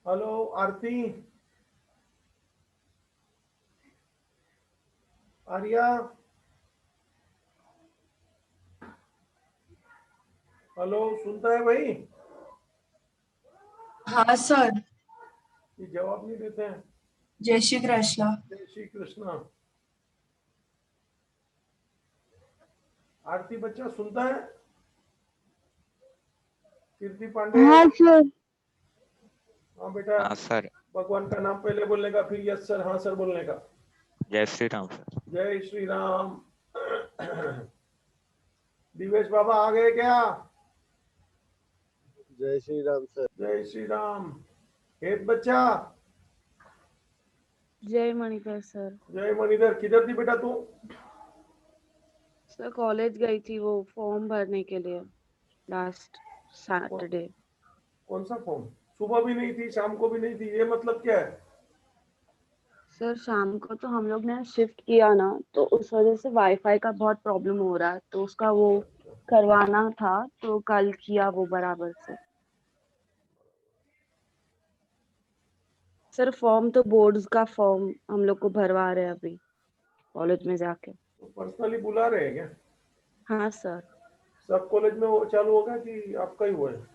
Hello आरती, Arya, hello, सुनता है भाई? हाँ सर। ये जवाब नहीं देते हैं। जय श्री कृष्ण। जय श्री कृष्णा। आरती बच्चा सुनता है? कीर्ति पांडे। हाँ सर। हाँ बेटा। हाँ सर। भगवान का नाम पहले बोलने का, फिर यस सर हाँ सर बोलने का। जय श्री राम सर। जय श्री राम। दिवेश बाबा आ गए क्या? जय श्री राम सर। जय श्री राम। हेत बच्चा। जय मणिकर सर। जय मणिधर, किधर थी बेटा तू? सर कॉलेज गई थी वो फॉर्म भरने के लिए लास्ट कौन, सैटरडे। कौन सा फॉर्म? सुबह भी नहीं थी, शाम को भी नहीं थी, ये मतलब क्या है? सर शाम को तो हम लोग ने शिफ्ट किया ना, तो उस वजह से वाईफाई का बहुत प्रॉब्लम हो रहा है, तो उसका वो करवाना था, तो कल किया वो बराबर से। सर फॉर्म तो बोर्ड्स का फॉर्म हम लोग को भरवा रहे हैं अभी कॉलेज में जाके। तो पर्सनली बुला रहे हैं क्या? हाँ सर। सब कॉलेज में वो चालू होगा कि आपका ही हुआ है?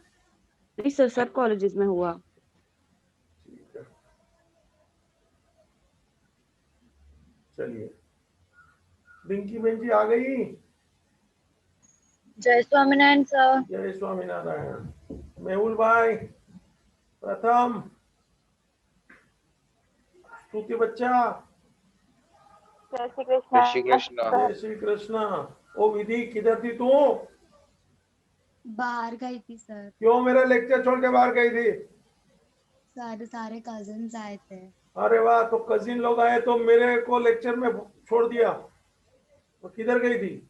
नहीं सर, सब कॉलेजेस में हुआ। ठीक है, चलिए। रिंकी बहन जी आ गई? जय स्वामीनारायण सर। जय स्वामीनारायण। मेहुल भाई, प्रथम, स्तुति बच्चा। जय श्री जय श्री कृष्ण कृष्ण। जय श्री कृष्णा। ओ विधि, किधर थी तू? बाहर गई थी सर। क्यों मेरा लेक्चर छोड़ के बाहर गई थी? सारे सारे कजिन्स आए थे। अरे वाह, तो कजिन लोग आए तो मेरे को लेक्चर में छोड़ दिया, तो किधर गई थी?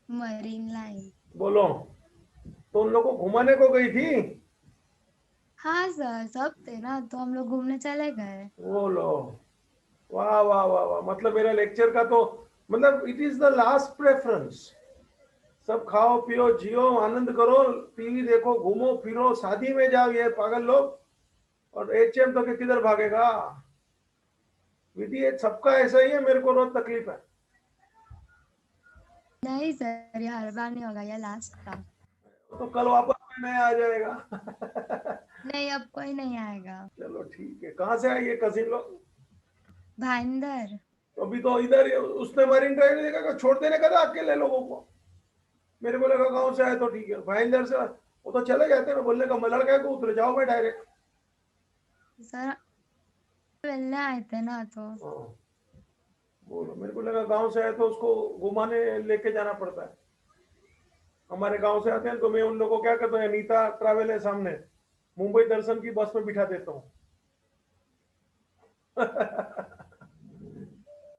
Marine line. बोलो। तो उन लोग को घुमाने को गई थी? हाँ सर, सब थे ना तो हम लोग घूमने चले गए। बोलो। वाह वाह वाह वाह, मतलब मेरा लेक्चर का तो मतलब it is the last preference. सब खाओ पियो जियो आनंद करो, टीवी देखो, घूमो फिरो, शादी में जाओ, ये पागल लोग। और एचएम तो के किधर भागेगा? विधि ये सबका ऐसा ही है, मेरे को रोज तकलीफ है। नहीं सर, ये हर बार नहीं होगा, ये लास्ट था। तो कल वापस में नया आ जाएगा। नहीं, अब कोई नहीं आएगा। चलो ठीक है। कहाँ से आए ये कजिन लोग? भाईंदर। तो अभी तो इधर उसने मरीन ड्राइव देखा कि छोड़ देने का था अकेले लोगों को। मेरे को लगा गाँव से आए तो ठीक है, भाईंदर से वो तो चले जाते हैं, बोलने का मैं लड़का है को उतरे जाओ मैं डायरेक्ट। सर मिलने आए थे ना तो। बोलो, मेरे को लगा गांव से आए तो उसको घुमाने लेके जाना पड़ता है। हमारे गांव से आते हैं तो मैं उन लोगों को क्या करता हूँ, नीता ट्रैवल है सामने, मुंबई दर्शन की बस में बिठा देता हूँ।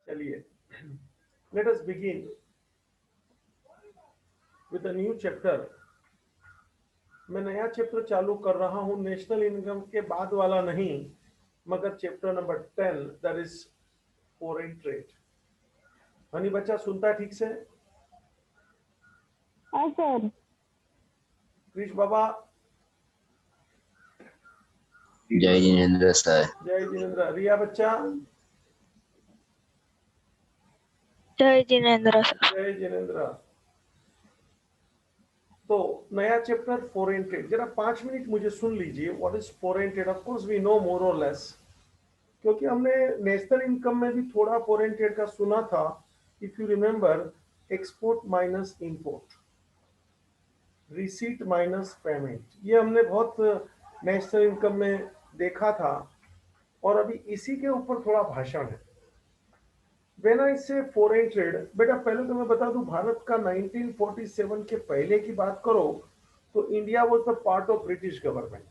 चलिए, let us begin with a new chapter. मैं नया चैप्टर चालू कर रहा हूँ, नेशनल इनकम के बाद वाला नहीं, मगर chapter number 10, that is foreign trade. Honey बच्चा सुनता है ठीक से? हाँ सर। कृष बाबा। जय जिनेन्द्र सर। जय जिनेन्द्र। रिया बच्चा। जय जिनेन्द्र सर। जय जिनेन्द्र। तो नया चैप्टर फॉरेन ट्रेड, जरा 5 मिनट मुझे सुन लीजिए। What is foreign trade? Of course we know more और लेस, क्योंकि हमने नेशनल इनकम में भी थोड़ा फॉरेन ट्रेड का सुना था। If you remember, export minus import, receipt minus payment, ये हमने बहुत नेशनल इनकम में देखा था। और अभी इसी के ऊपर थोड़ा भाषण है। व्हेन आई से फॉरेन ट्रेड, बेटा पहले तो मैं बता दूं, भारत का 1947 के पहले की बात करो तो India was the part of British government,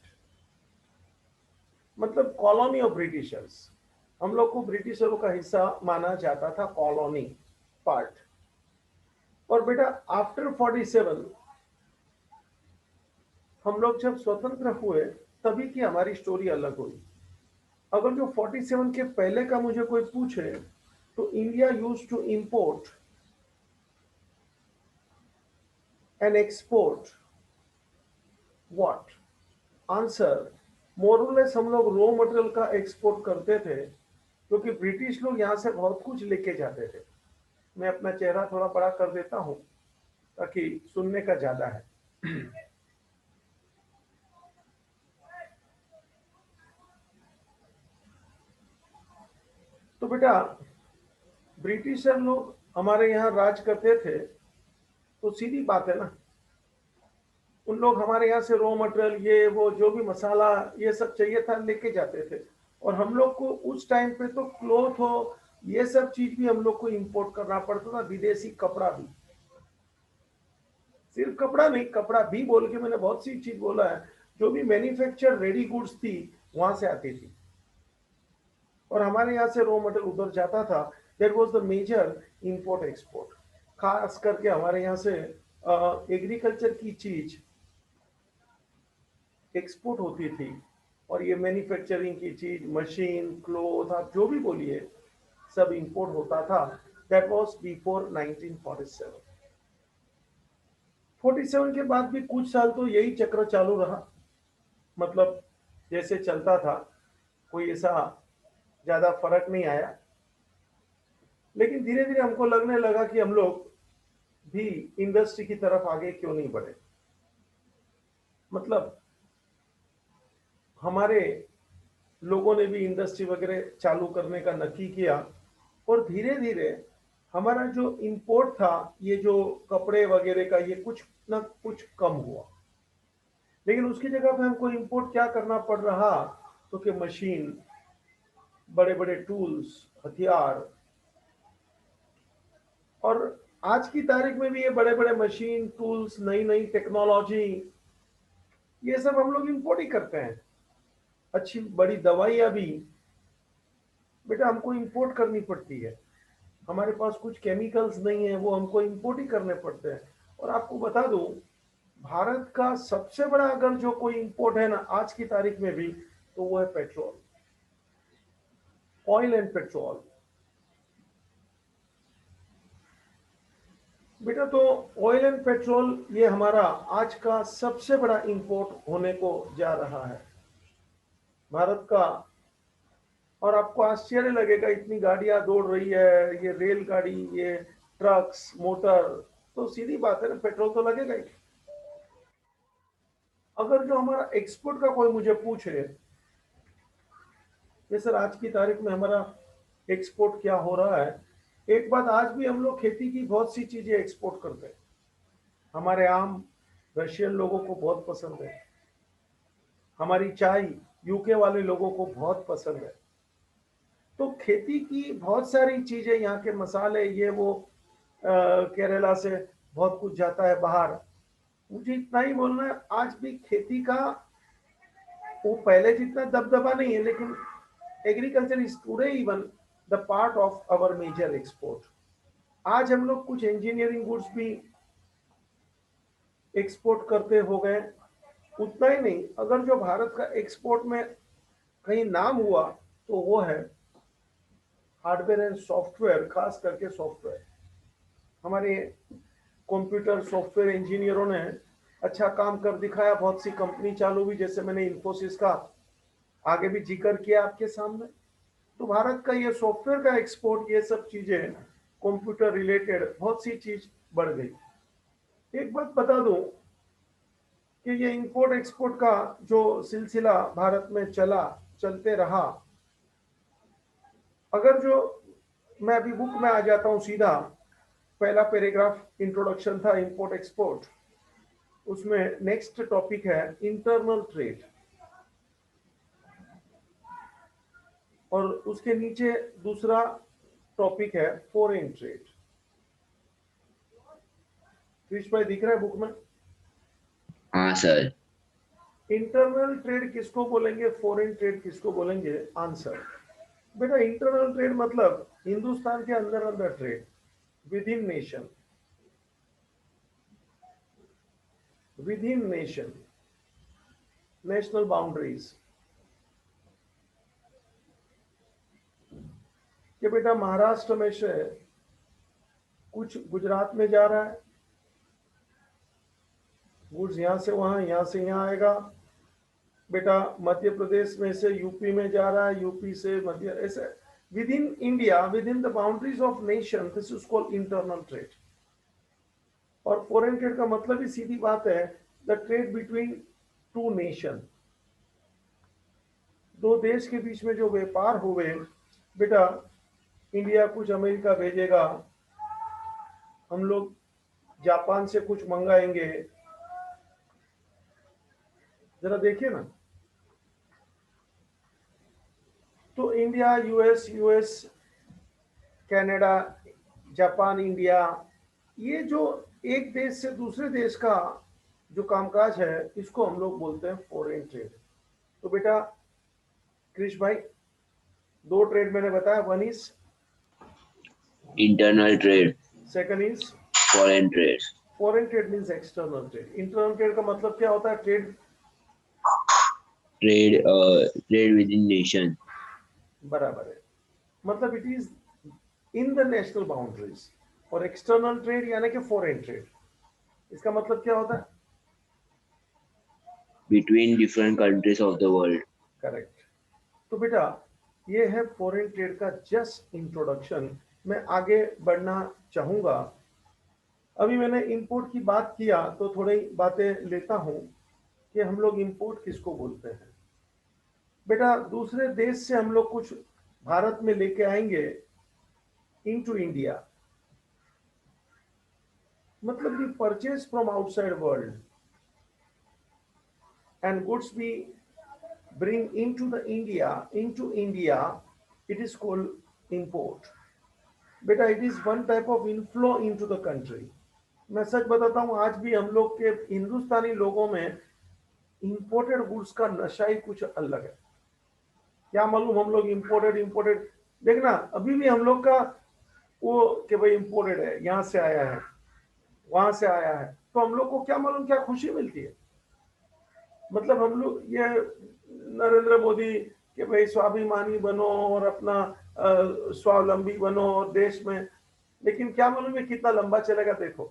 मतलब कॉलोनी ऑफ ब्रिटिशर्स। हम लोग को ब्रिटिशरों का हिस्सा माना जाता था, कॉलोनी पार्ट। और बेटा आफ्टर 47 हम लोग जब स्वतंत्र हुए तभी की हमारी स्टोरी अलग हुई। अगर जो 47 के पहले का मुझे कोई पूछे तो India used to import and export what? Answer, more or less हम लोग रॉ मटेरियल का एक्सपोर्ट करते थे, क्योंकि ब्रिटिश लोग यहाँ से बहुत कुछ लेके जाते थे। मैं अपना चेहरा थोड़ा बड़ा कर देता हूँ ताकि सुनने का ज्यादा है। तो बेटा, ब्रिटिशर लोग हमारे यहाँ राज करते थे, तो सीधी बात है ना, उन लोग हमारे यहाँ से रॉ मटेरियल, ये वो जो भी मसाला ये सब चाहिए था लेके जाते थे। और हम लोग को उस टाइम पे तो क्लोथ हो, ये सब चीज भी हम लोग को इंपोर्ट करना पड़ता था, विदेशी कपड़ा भी। सिर्फ कपड़ा नहीं, कपड़ा भी बोल के मैंने बहुत सी चीज बोला है, जो भी मैन्युफैक्चर रेडी गुड्स थी वहां से आती थी, और हमारे यहाँ से रॉ मटेरियल उधर जाता था। That was the major import export. खास करके हमारे यहाँ से एग्रीकल्चर की चीज एक्सपोर्ट होती थी, और ये मैन्युफैक्चरिंग की चीज, मशीन, क्लोथ, आप जो भी बोलिए, सब इंपोर्ट होता था। That was before 1947। 47 के बाद भी कुछ साल तो यही चक्र चालू रहा, मतलब जैसे चलता था, कोई ऐसा ज्यादा फर्क नहीं आया। लेकिन धीरे धीरे हमको लगने लगा कि हम लोग भी इंडस्ट्री की तरफ आगे क्यों नहीं बढ़े। मतलब हमारे लोगों ने भी इंडस्ट्री वगैरह चालू करने का नक्की किया, और धीरे धीरे हमारा जो इंपोर्ट था, ये जो कपड़े वगैरह का, ये कुछ ना कुछ कम हुआ। लेकिन उसकी जगह पे हमको इंपोर्ट क्या करना पड़ रहा, तो कि मशीन, बड़े बड़े टूल्स, हथियार। और आज की तारीख में भी ये बड़े बड़े मशीन, टूल्स, नई नई टेक्नोलॉजी, ये सब हम लोग इंपोर्ट ही करते हैं। अच्छी बड़ी दवाइयां भी बेटा हमको इंपोर्ट करनी पड़ती है। हमारे पास कुछ केमिकल्स नहीं है, वो हमको इंपोर्ट ही करने पड़ते हैं। और आपको बता दूं, भारत का सबसे बड़ा अगर जो कोई इंपोर्ट है ना आज की तारीख में भी, तो वो है पेट्रोल, ऑयल एंड पेट्रोल। बेटा तो ऑयल एंड पेट्रोल ये हमारा आज का सबसे बड़ा इंपोर्ट होने को जा रहा है भारत का। और आपको आश्चर्य लगेगा, इतनी गाड़ियां दौड़ रही है, ये रेलगाड़ी, ये ट्रक्स, मोटर, तो सीधी बात है ना, पेट्रोल तो लगेगा ही। अगर जो हमारा एक्सपोर्ट का कोई मुझे पूछे कि सर आज की तारीख में हमारा एक्सपोर्ट क्या हो रहा है, एक बात, आज भी हम लोग खेती की बहुत सी चीजें एक्सपोर्ट करते हैं। हमारे आम रशियन लोगों को बहुत पसंद है, हमारी चाय यूके वाले लोगों को बहुत पसंद है। तो खेती की बहुत सारी चीजें, यहाँ के मसाले, ये वो, केरला से बहुत कुछ जाता है बाहर। मुझे इतना ही बोलना है, आज भी खेती का वो पहले जितना दबदबा नहीं है, लेकिन agriculture is today even the part of our major export. आज हम लोग कुछ इंजीनियरिंग गुड्स भी एक्सपोर्ट करते हो गए। उतना ही नहीं, अगर जो भारत का एक्सपोर्ट में कहीं नाम हुआ, तो वो है हार्डवेयर एंड सॉफ्टवेयर, खास करके सॉफ्टवेयर। हमारे कंप्यूटर सॉफ्टवेयर इंजीनियरों ने अच्छा काम कर दिखाया, बहुत सी कंपनी चालू हुई, जैसे मैंने इन्फोसिस का आगे भी जिक्र किया आपके सामने। तो भारत का ये सॉफ्टवेयर का एक्सपोर्ट, ये सब चीजें कंप्यूटर रिलेटेड बहुत सी चीज बढ़ गई। एक बात बता दूं कि ये इंपोर्ट एक्सपोर्ट का जो सिलसिला भारत में चलते रहा, अगर जो मैं अभी बुक में आ जाता हूं सीधा, पहला पैराग्राफ इंट्रोडक्शन था इंपोर्ट एक्सपोर्ट, उसमें नेक्स्ट टॉपिक है इंटरनल ट्रेड, और उसके नीचे दूसरा टॉपिक है फॉरेन ट्रेड। कृष्ण भाई दिख रहा है बुक में? हाँ सर। इंटरनल ट्रेड किसको बोलेंगे, फॉरेन ट्रेड किसको बोलेंगे? आंसर, बेटा इंटरनल ट्रेड मतलब हिंदुस्तान के अंदर अंदर trade, with in nation, with in nation, national boundaries. कि बेटा महाराष्ट्र में से कुछ गुजरात में जा रहा है, गुड्स यहां से वहां, यहां से यहां आएगा, बेटा मध्य प्रदेश में से यूपी में जा रहा है, यूपी से मध्य, ऐसे with in India, with in the boundaries of nation, this is called internal trade. और फॉरेन ट्रेड का मतलब ही सीधी बात है, the trade between two nation, दो देश के बीच में जो व्यापार हुए। बेटा इंडिया कुछ अमेरिका भेजेगा, हम लोग जापान से कुछ मंगाएंगे, जरा देखिए ना। तो India US, US Canada, Japan, India, ये जो एक देश से दूसरे देश का जो कामकाज है, इसको हम लोग बोलते हैं फॉरेन ट्रेड। तो बेटा क्रिश भाई, दो ट्रेड मैंने बताया, one is Internal trade, second is foreign trade. Foreign trade means external trade. Internal trade का मतलब क्या होता है? Trade Trade within nation. बराबर है, मतलब it is in the national boundaries. और एक्सटर्नल ट्रेड यानी कि फॉरेन ट्रेड, इसका मतलब क्या होता है? Between different countries of the world. Correct. तो बेटा ये है फॉरेन ट्रेड का जस्ट इंट्रोडक्शन। मैं आगे बढ़ना चाहूंगा। अभी मैंने इंपोर्ट की बात किया तो थोड़ी बातें लेता हूं कि हम लोग इंपोर्ट किसको बोलते हैं। बेटा दूसरे देश से हम लोग कुछ भारत में लेके आएंगे इनटू इंडिया, मतलब we purchase from outside world and goods we bring into India, it is called import. बेटा it is one type of inflow into the country. मैं सच बताता हूँ, आज भी हम लोग के हिंदुस्तानी लोगों में इंपोर्टेड गुड्स का नशा ही कुछ अलग है। क्या मालूम, हम लोग इंपोर्टेड देखना, अभी भी हम लोग का वो कि भाई इंपोर्टेड है, यहाँ से आया है, वहां से आया है, तो हम लोग को क्या मालूम क्या खुशी मिलती है। मतलब हम लोग ये नरेंद्र मोदी कि भाई स्वाभिमानी बनो और अपना स्वावलंबी बनो और देश में, लेकिन क्या मालूम है कितना लंबा चलेगा देखो,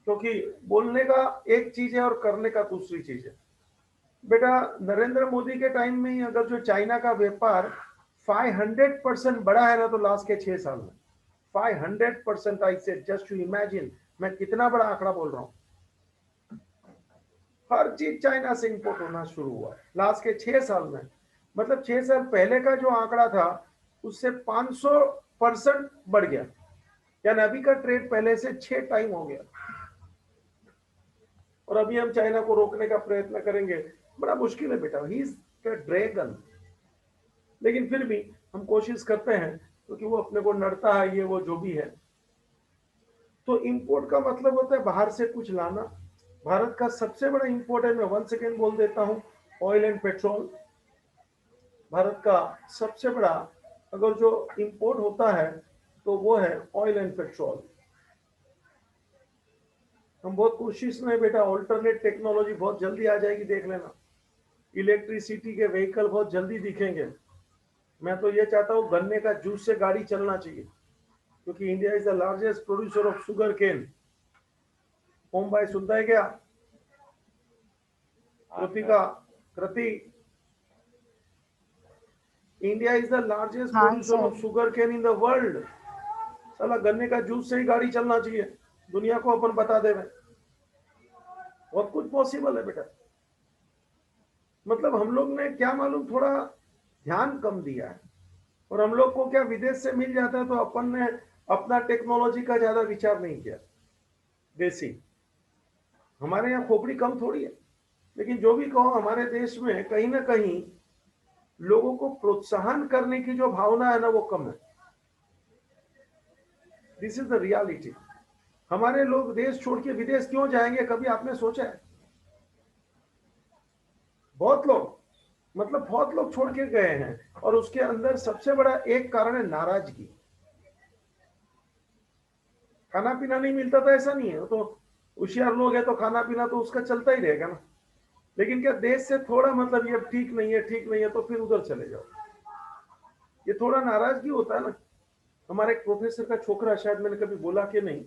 क्योंकि बोलने का एक चीज है और करने का दूसरी चीज है। बेटा नरेंद्र मोदी के टाइम में ही अगर जो चाइना का व्यापार 500% बढ़ा है ना, तो लास्ट के 6 साल में 500%, आई से जस्ट टू इमेजिन मैं कितना बड़ा आंकड़ा बोल रहा हूँ। हर चीज चाइना से इंपोर्ट होना शुरू हुआ लास्ट के 6 साल में। मतलब 6 साल पहले का जो आंकड़ा था उससे 500% बढ़ गया, यानी अभी का ट्रेड पहले से 6 टाइम हो गया। और अभी हम चाइना को रोकने का प्रयत्न करेंगे, बड़ा मुश्किल है बेटा, ही इज द ड्रैगन। लेकिन फिर भी हम कोशिश करते हैं क्योंकि वो अपने को नड़ता है, ये वो जो भी है। तो इंपोर्ट का मतलब होता है बाहर से कुछ लाना। भारत का सबसे बड़ा इंपोर्ट है, मैं 1 सेकेंड बोल देता हूं, ऑयल एंड पेट्रोल। भारत का सबसे बड़ा अगर जो इंपोर्ट होता है तो वो है ऑयल एंड पेट्रोल। हम बहुत कोशिश में बेटा, ऑल्टरनेट टेक्नोलॉजी बहुत जल्दी आ जाएगी, देख लेना। इलेक्ट्रिसिटी के व्हीकल बहुत जल्दी दिखेंगे। मैं तो ये चाहता हूँ गन्ने का जूस से गाड़ी चलना चाहिए, क्योंकि India is the largest producer of sugar cane. Om भाई सुनता है क्या? Kritika, Kriti, India is the largest हाँ, producer of sir. Sugar cane in the world. साला गन्ने का जूस से ही गाड़ी चलना चाहिए, दुनिया को अपन बता दे। बहुत कुछ पॉसिबल है बेटा। मतलब हम लोग ने क्या मालूम थोड़ा ध्यान कम दिया है, और हम लोग को क्या विदेश से मिल जाता है तो अपन ने अपना टेक्नोलॉजी का ज्यादा विचार नहीं किया। देसी, हमारे यहाँ खोपड़ी कम थोड़ी है, लेकिन जो भी कहो हमारे देश में कहीं ना कहीं लोगों को प्रोत्साहन करने की जो भावना है ना, वो कम है। This is the reality. हमारे लोग देश छोड़ के विदेश क्यों जाएंगे, कभी आपने सोचा है? बहुत लोग, मतलब बहुत लोग छोड़ के गए हैं, और उसके अंदर सबसे बड़ा एक कारण है नाराजगी। खाना पीना नहीं मिलता था ऐसा नहीं है, तो होशियार लोग है तो खाना पीना तो उसका चलता ही रहेगा ना। लेकिन क्या देश से थोड़ा मतलब ये ठीक नहीं है, ठीक नहीं है, तो फिर उधर चले जाओ, ये थोड़ा नाराजगी होता है ना। हमारे एक प्रोफेसर का छोकरा, शायद मैंने कभी बोला कि नहीं,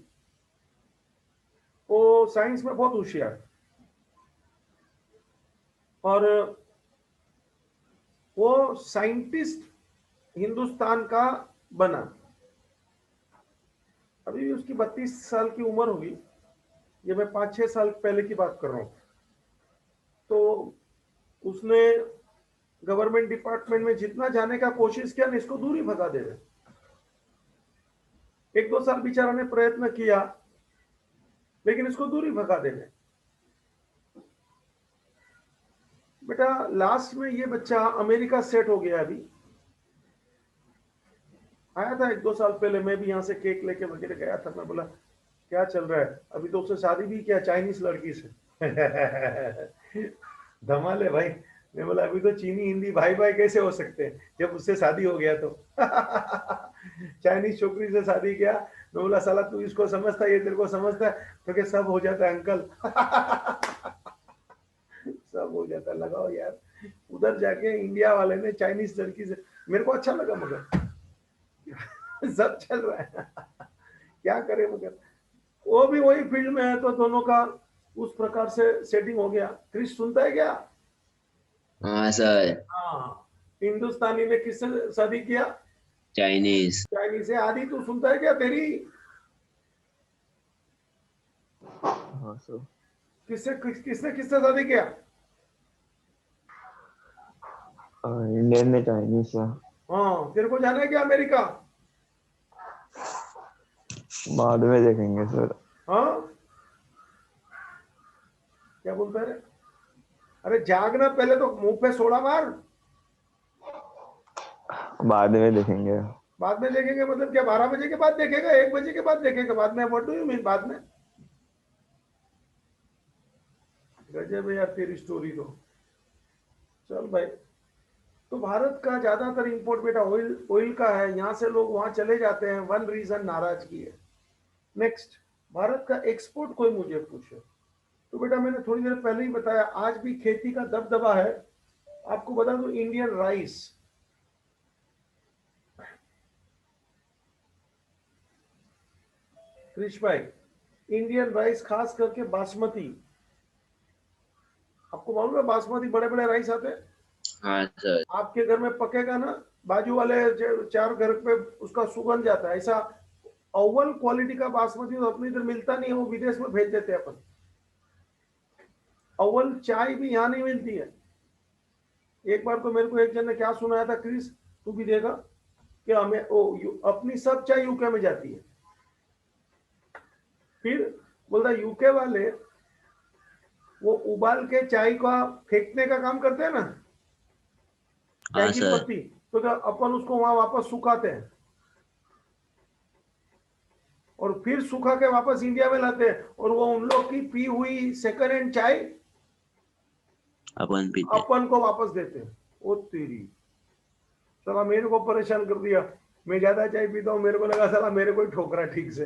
वो साइंस में बहुत होशियार, और वो साइंटिस्ट हिंदुस्तान का बना। अभी भी उसकी 32 साल की उम्र होगी, ये मैं 5-6 साल पहले की बात कर रहा हूँ। तो उसने गवर्नमेंट डिपार्टमेंट में जितना जाने का कोशिश किया ना, इसको दूर ही भगा दे रहे। 1-2 साल बेचारा ने प्रयत्न किया, लेकिन इसको दूर ही भगा दे रहे। बेटा लास्ट में ये बच्चा अमेरिका सेट हो गया। अभी आया था 1-2 साल पहले, मैं भी यहाँ से केक लेके वगैरह गया था। मैं बोला क्या चल रहा है? अभी तो उससे शादी भी किया चाइनीज लड़की से। धमाल है भाई। मैं बोला अभी तो चीनी हिंदी भाई भाई कैसे हो सकते हैं जब उससे शादी हो गया तो। चाइनीज छोकरी से शादी किया। मैं बोला साला तू इसको समझता है, ये तेरे को समझता है? तो क्या सब हो जाता है अंकल। सब हो जाता है। लगाओ यार, उधर जाके इंडिया वाले ने चाइनीज लड़की से, मेरे को अच्छा लगा मगर सब चल रहा है। क्या करे, मगर वो भी वही फील्ड में है तो दोनों का उस प्रकार से सेटिंग हो गया। क्रिश सुनता है क्या? हाँ सर। हाँ, हिंदुस्तानी ने किससे शादी किया? चाइनीज। चाइनीज से। आदि तू सुनता है क्या? तेरी हाँ सर। किसने किससे शादी किया? इंडियन में चाइनीज सर। हाँ, तेरे को जाना है क्या अमेरिका? बाद में देखेंगे सर। हाँ, क्या बोलता है? अरे जागना, पहले तो मुंह पे सोडा मार। बाद में देखेंगे। बाद में देखेंगे मतलब क्या? 12 बजे के बाद देखेगा? 1 बजे के बाद देखेगा? बाद में? व्हाट डू यू मीन बाद में? गजब है यार तेरी स्टोरी तो। चल भाई, तो भारत का ज्यादातर इंपोर्ट बेटा ऑयल का है। यहाँ से लोग वहां चले जाते हैं। वन रीजन नाराजगी है। नेक्स्ट, भारत का एक्सपोर्ट कोई मुझे पूछे तो बेटा मैंने थोड़ी देर पहले ही बताया, आज भी खेती का दबदबा है। आपको बता दूं, इंडियन राइस, कृष भाई, इंडियन राइस खास करके बासमती, आपको मालूम है बासमती बड़े बड़े राइस आते हैं। हाँ सर। आपके घर में पकेगा ना, बाजू वाले 4 घर पे उसका सुगंध जाता है। ऐसा अव्वल क्वालिटी का बासमती तो अपने इधर मिलता नहीं है, वो विदेश में भेज देते हैं अपन। अव्वल चाय भी यहाँ नहीं मिलती है। एक बार तो मेरे को एक जन ने क्या सुनाया था, क्रिस तू भी देगा, कि हमें अपनी सब चाय यूके में जाती है। फिर बोलता यूके वाले वो उबाल के चाय का फेंकने का काम करते हैं ना, चाय हाँ की सर। पत्ती, तो क्या अपन उसको वहां वापस सुखाते हैं और फिर सुखा के वापस इंडिया में लाते हैं, और वो उन लोग की पी हुई सेकंड हैंड चाय अपन पीते। अपन को वापस देते हैं। ओ तेरी, साला मेरे को परेशान कर दिया। मैं ज्यादा चाय पीता हूँ, मेरे को लगा साला मेरे को ही ठोक रहा ठीक से।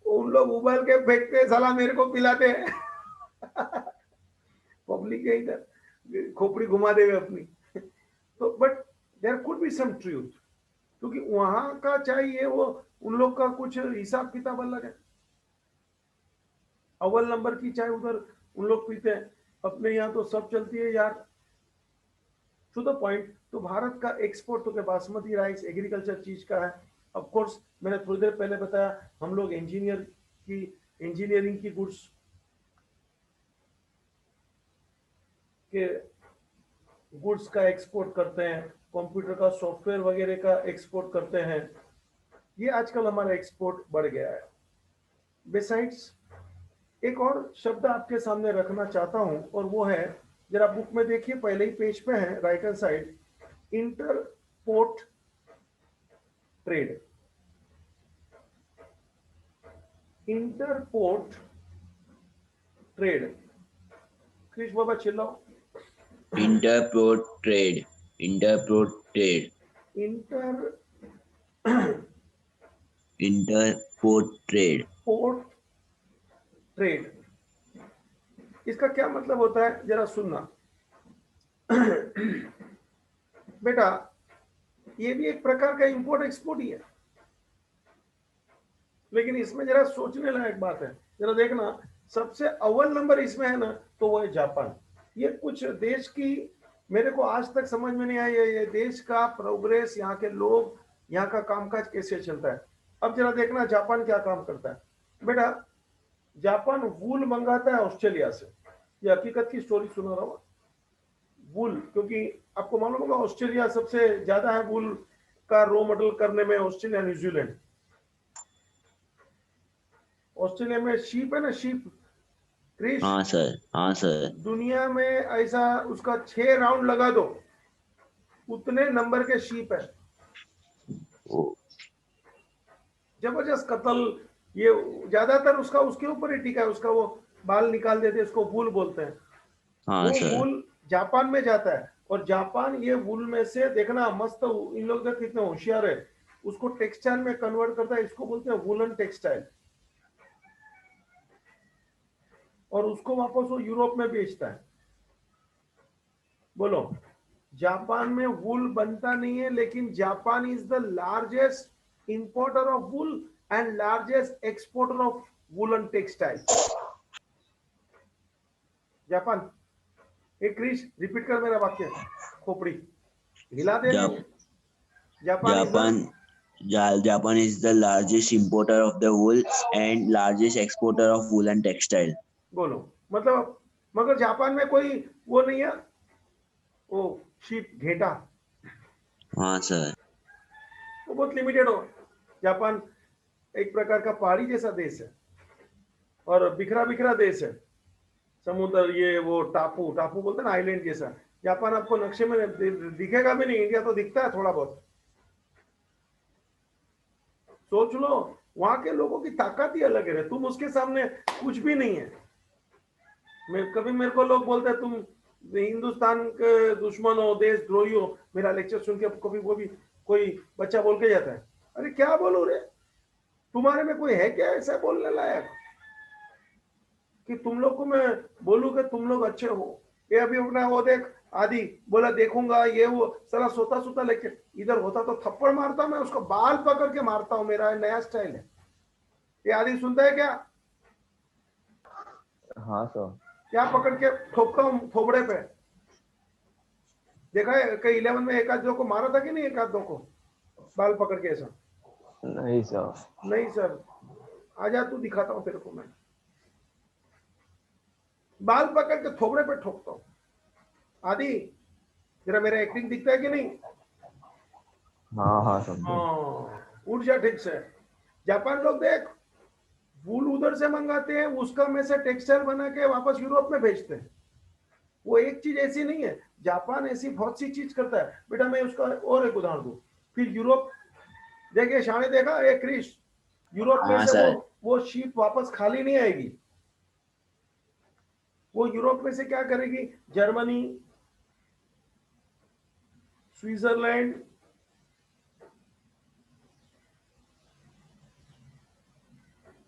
उन लोग उबाल के फेंकते हैं, साला मेरे को पिलाते हैं। पब्लिक के इधर खोपड़ी घुमा देगा अपनी। तो but there could be some truth, क्योंकि वहां का चाय ये वो उन लोग का कुछ हिसाब किताब अलग है। अव्वल नंबर की चाय उधर उन लोग पीते हैं, अपने यहाँ तो सब चलती है यार। टू द पॉइंट, तो भारत का एक्सपोर्ट तो क्या बासमती राइस एग्रीकल्चर चीज का है। ऑफ कोर्स मैंने थोड़ी देर पहले बताया, हम लोग इंजीनियरिंग की गुड्स का एक्सपोर्ट करते हैं, कंप्यूटर का सॉफ्टवेयर वगैरह का एक्सपोर्ट करते हैं। ये आजकल हमारा एक्सपोर्ट बढ़ गया है। बिसाइड्स एक और शब्द आपके सामने रखना चाहता हूं, और वो है, जरा बुक में देखिए, पहले ही पेज पे है right hand side, entrepot trade. Entrepot trade, Krishna Baba चिल्लाओ। Entrepot trade. Entrepot trade. Entrepot trade. Port trade, इसका क्या मतलब होता है जरा सुनना। बेटा ये भी एक प्रकार का इंपोर्ट एक्सपोर्ट ही है, लेकिन इसमें जरा सोचने लायक बात है। जरा देखना, सबसे अव्वल नंबर इसमें है ना, तो वो है जापान। ये कुछ देश की मेरे को आज तक समझ में नहीं आई है, ये देश का प्रोग्रेस, यहाँ के लोग, यहाँ का कामकाज कैसे चलता है। अब जरा देखना जापान क्या काम करता है। बेटा जापान वूल मंगाता है ऑस्ट्रेलिया से, ये हकीकत की स्टोरी सुना रहा हूँ। वूल, क्योंकि आपको मालूम होगा ऑस्ट्रेलिया सबसे ज्यादा है वूल का रॉ मटेरियल करने में, ऑस्ट्रेलिया न्यूजीलैंड। ऑस्ट्रेलिया में शीप है ना, शीप क्रिश, हाँ सर, हाँ सर। दुनिया में ऐसा उसका 6 राउंड लगा दो उतने नंबर के शीप है। ओ, जबरदस्त कत्ल, ये ज्यादातर उसका उसके ऊपर ही टिका है, उसका वो बाल निकाल देते हैं, उसको वूल बोलते हैं। हाँ वो सर। वूल जापान में जाता है, और जापान ये वूल में से देखना मस्त, इन लोग देख कितने होशियार है, उसको टेक्सटाइल में कन्वर्ट करता है, इसको बोलते हैं वूलन टेक्सटाइल, और उसको वापस वो यूरोप में बेचता है। बोलो, जापान में वूल बनता नहीं है, लेकिन Japan is the largest importer of wool and largest exporter of woollen textile. Japan, एक क्रिश रिपीट कर मेरा वाक्य, खोपड़ी हिला दे। जाप- Japan Japan is the largest importer of the wool and largest exporter of wool and textile. बोलो, मतलब मगर जापान में कोई वो नहीं है, वो शीप घेटा, हाँ सर। वो बहुत लिमिटेड हो। जापान एक प्रकार का पहाड़ी जैसा देश है और बिखरा बिखरा देश है, समुद्र, ये वो टापू टापू बोलते हैं ना, आइलैंड जैसा। जापान आपको नक्शे में दिखेगा भी नहीं, इंडिया तो दिखता है थोड़ा बहुत। सोच लो, वहां के लोगों की ताकत ही अलग है, तुम उसके सामने कुछ भी नहीं है। कभी मेरे को लोग बोलते हैं तुम हिंदुस्तान के दुश्मन हो, देशद्रोही हो, मेरा लेक्चर सुन के कभी वो भी कोई बच्चा बोल के जाता है, अरे क्या बोलो रे, तुम्हारे में कोई है क्या ऐसा बोलने लायक कि तुम लोग को मैं बोलूं कि तुम लोग अच्छे हो। ये अभी अपना वो देख, आदि बोला देखूंगा ये वो, साला सोता सोता लेके इधर होता तो थप्पड़ मारता, मैं उसको बाल पकड़ के मारता हूं, मेरा नया स्टाइल है। ये आदि सुनता है क्या? हाँ सर। क्या पकड़ के ठोकता हूँ थोबड़े पे। देखा है कहीं 11 में एक आध दो को मारा था कि नहीं, एक आध दो को बाल पकड़ के ऐसा? नहीं सर। नहीं सर, आजा तू दिखाता हूँ तेरे को, मैं बाल पकड़ के थोबड़े पे ठोकता हूँ। आदि जरा मेरा एक्टिंग दिखता है कि नहीं? हाँ हाँ सर। हाँ, उठ जा ठीक से। जापान लोग देख, वूल उधर से मंगाते हैं, उसका में से टेक्सटाइल बना के वापस यूरोप में भेजते हैं। वो एक चीज ऐसी नहीं है, जापान ऐसी बहुत सी चीज करता है। बेटा मैं उसका और एक उदाहरण दूं, फिर यूरोप देखिए, शाने देखा एक क्रिश, यूरोप में हाँ से सर। वो शीप वापस खाली नहीं आएगी। वो यूरोप में से क्या करेगी, जर्मनी, स्विट्जरलैंड,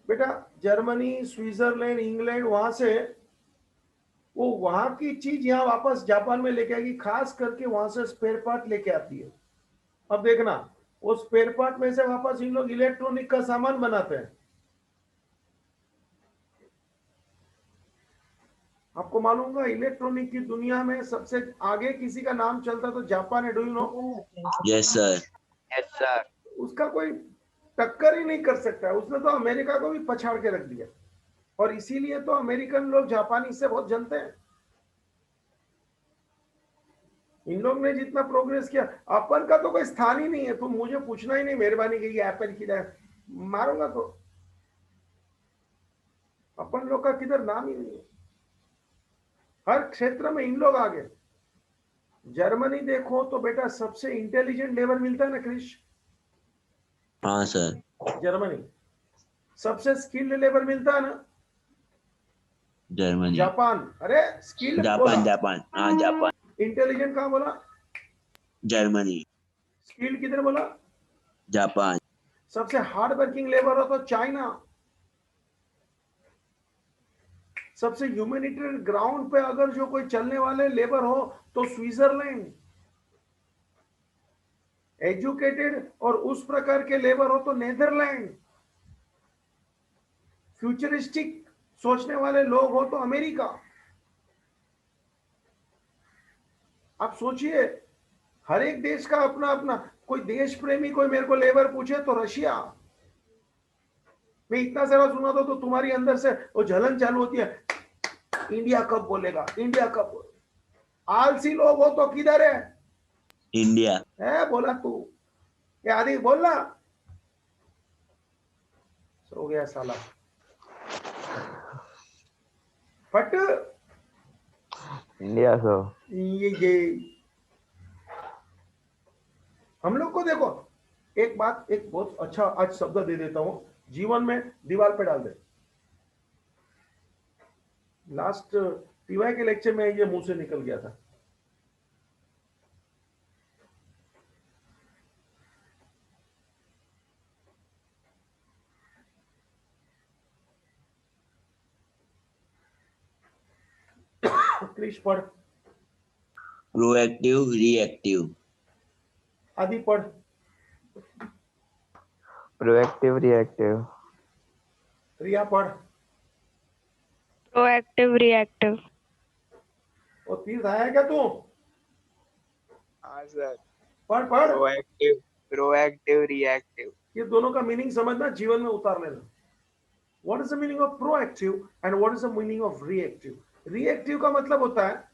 बेटा जर्मनी, स्विट्जरलैंड, इंग्लैंड, वहां से वो वहां की चीज यहाँ वापस जापान में लेके आएगी, खास करके वहां से स्पेयर पार्ट लेके आती है। अब देखना, वो स्पेयर पार्ट में से वापस इन लोग इलेक्ट्रॉनिक का सामान बनाते हैं। आपको मालूम होगा इलेक्ट्रॉनिक की दुनिया में सबसे आगे किसी का नाम चलता तो जापान है। Do you know? Yes sir. Yes sir. उसका कोई टक्कर ही नहीं कर सकता। उसने तो अमेरिका को भी पछाड़ के रख दिया, और इसीलिए तो अमेरिकन लोग जापानी से बहुत जलते हैं। इन लोग ने जितना प्रोग्रेस किया, अपन का तो कोई स्थान ही नहीं है। तुम मुझे पूछना ही नहीं, मेहरबानी की एप्पल किधर, मारूंगा तो। अपन लोग का किधर नाम ही नहीं है। हर क्षेत्र में इन लोग आगे। जर्मनी देखो तो बेटा सबसे इंटेलिजेंट लेबर मिलता है ना क्रिश, हाँ सर। जर्मनी। सबसे स्किल्ड लेबर मिलता है ना, जर्मनी। जापान। अरे स्किल्ड जापान, जापान, हाँ जापान। इंटेलिजेंट कहाँ बोला? जर्मनी। स्किल्ड किधर बोला? जापान। सबसे हार्ड वर्किंग लेबर हो तो चाइना। सबसे ह्यूमैनिटेरियन ग्राउंड पे अगर जो कोई चलने वाले लेबर हो तो स्विट्जरलैंड। एजुकेटेड और उस प्रकार के लेबर हो तो नेदरलैंड। फ्यूचरिस्टिक सोचने वाले लोग हो तो अमेरिका। आप सोचिए, हर एक देश का अपना अपना, कोई देश प्रेमी कोई मेरे को लेबर पूछे तो रशिया, मैं इतना सारा सुना तो तुम्हारी अंदर से वो जलन चालू होती है, इंडिया कब बोलेगा, इंडिया कब बोलेगा। आलसी लोग हो तो किधर है इंडिया। बोला तू, ये आदि बोलना, सो गया साला फट। India sir. ये हम लोग को देखो, एक बात, एक बहुत अच्छा आज शब्द दे देता हूं, जीवन में दीवार पे डाल दे। लास्ट टीवाई के लेक्चर में ये मुंह से निकल गया था। क्रिश पढ़, प्रोएक्टिव रिएक्टिव। आदि पढ़, प्रोएक्टिव रिएक्टिव। रिया पढ़, प्रोएक्टिव रिएक्टिव। और तीर्थ आया क्या तू? हाँ सर। पढ़ पढ़, प्रोएक्टिव रिएक्टिव। ये दोनों का मीनिंग समझना, जीवन में उतार लेना। What is the meaning of proactive and what is the meaning of reactive? Reactive का मतलब होता है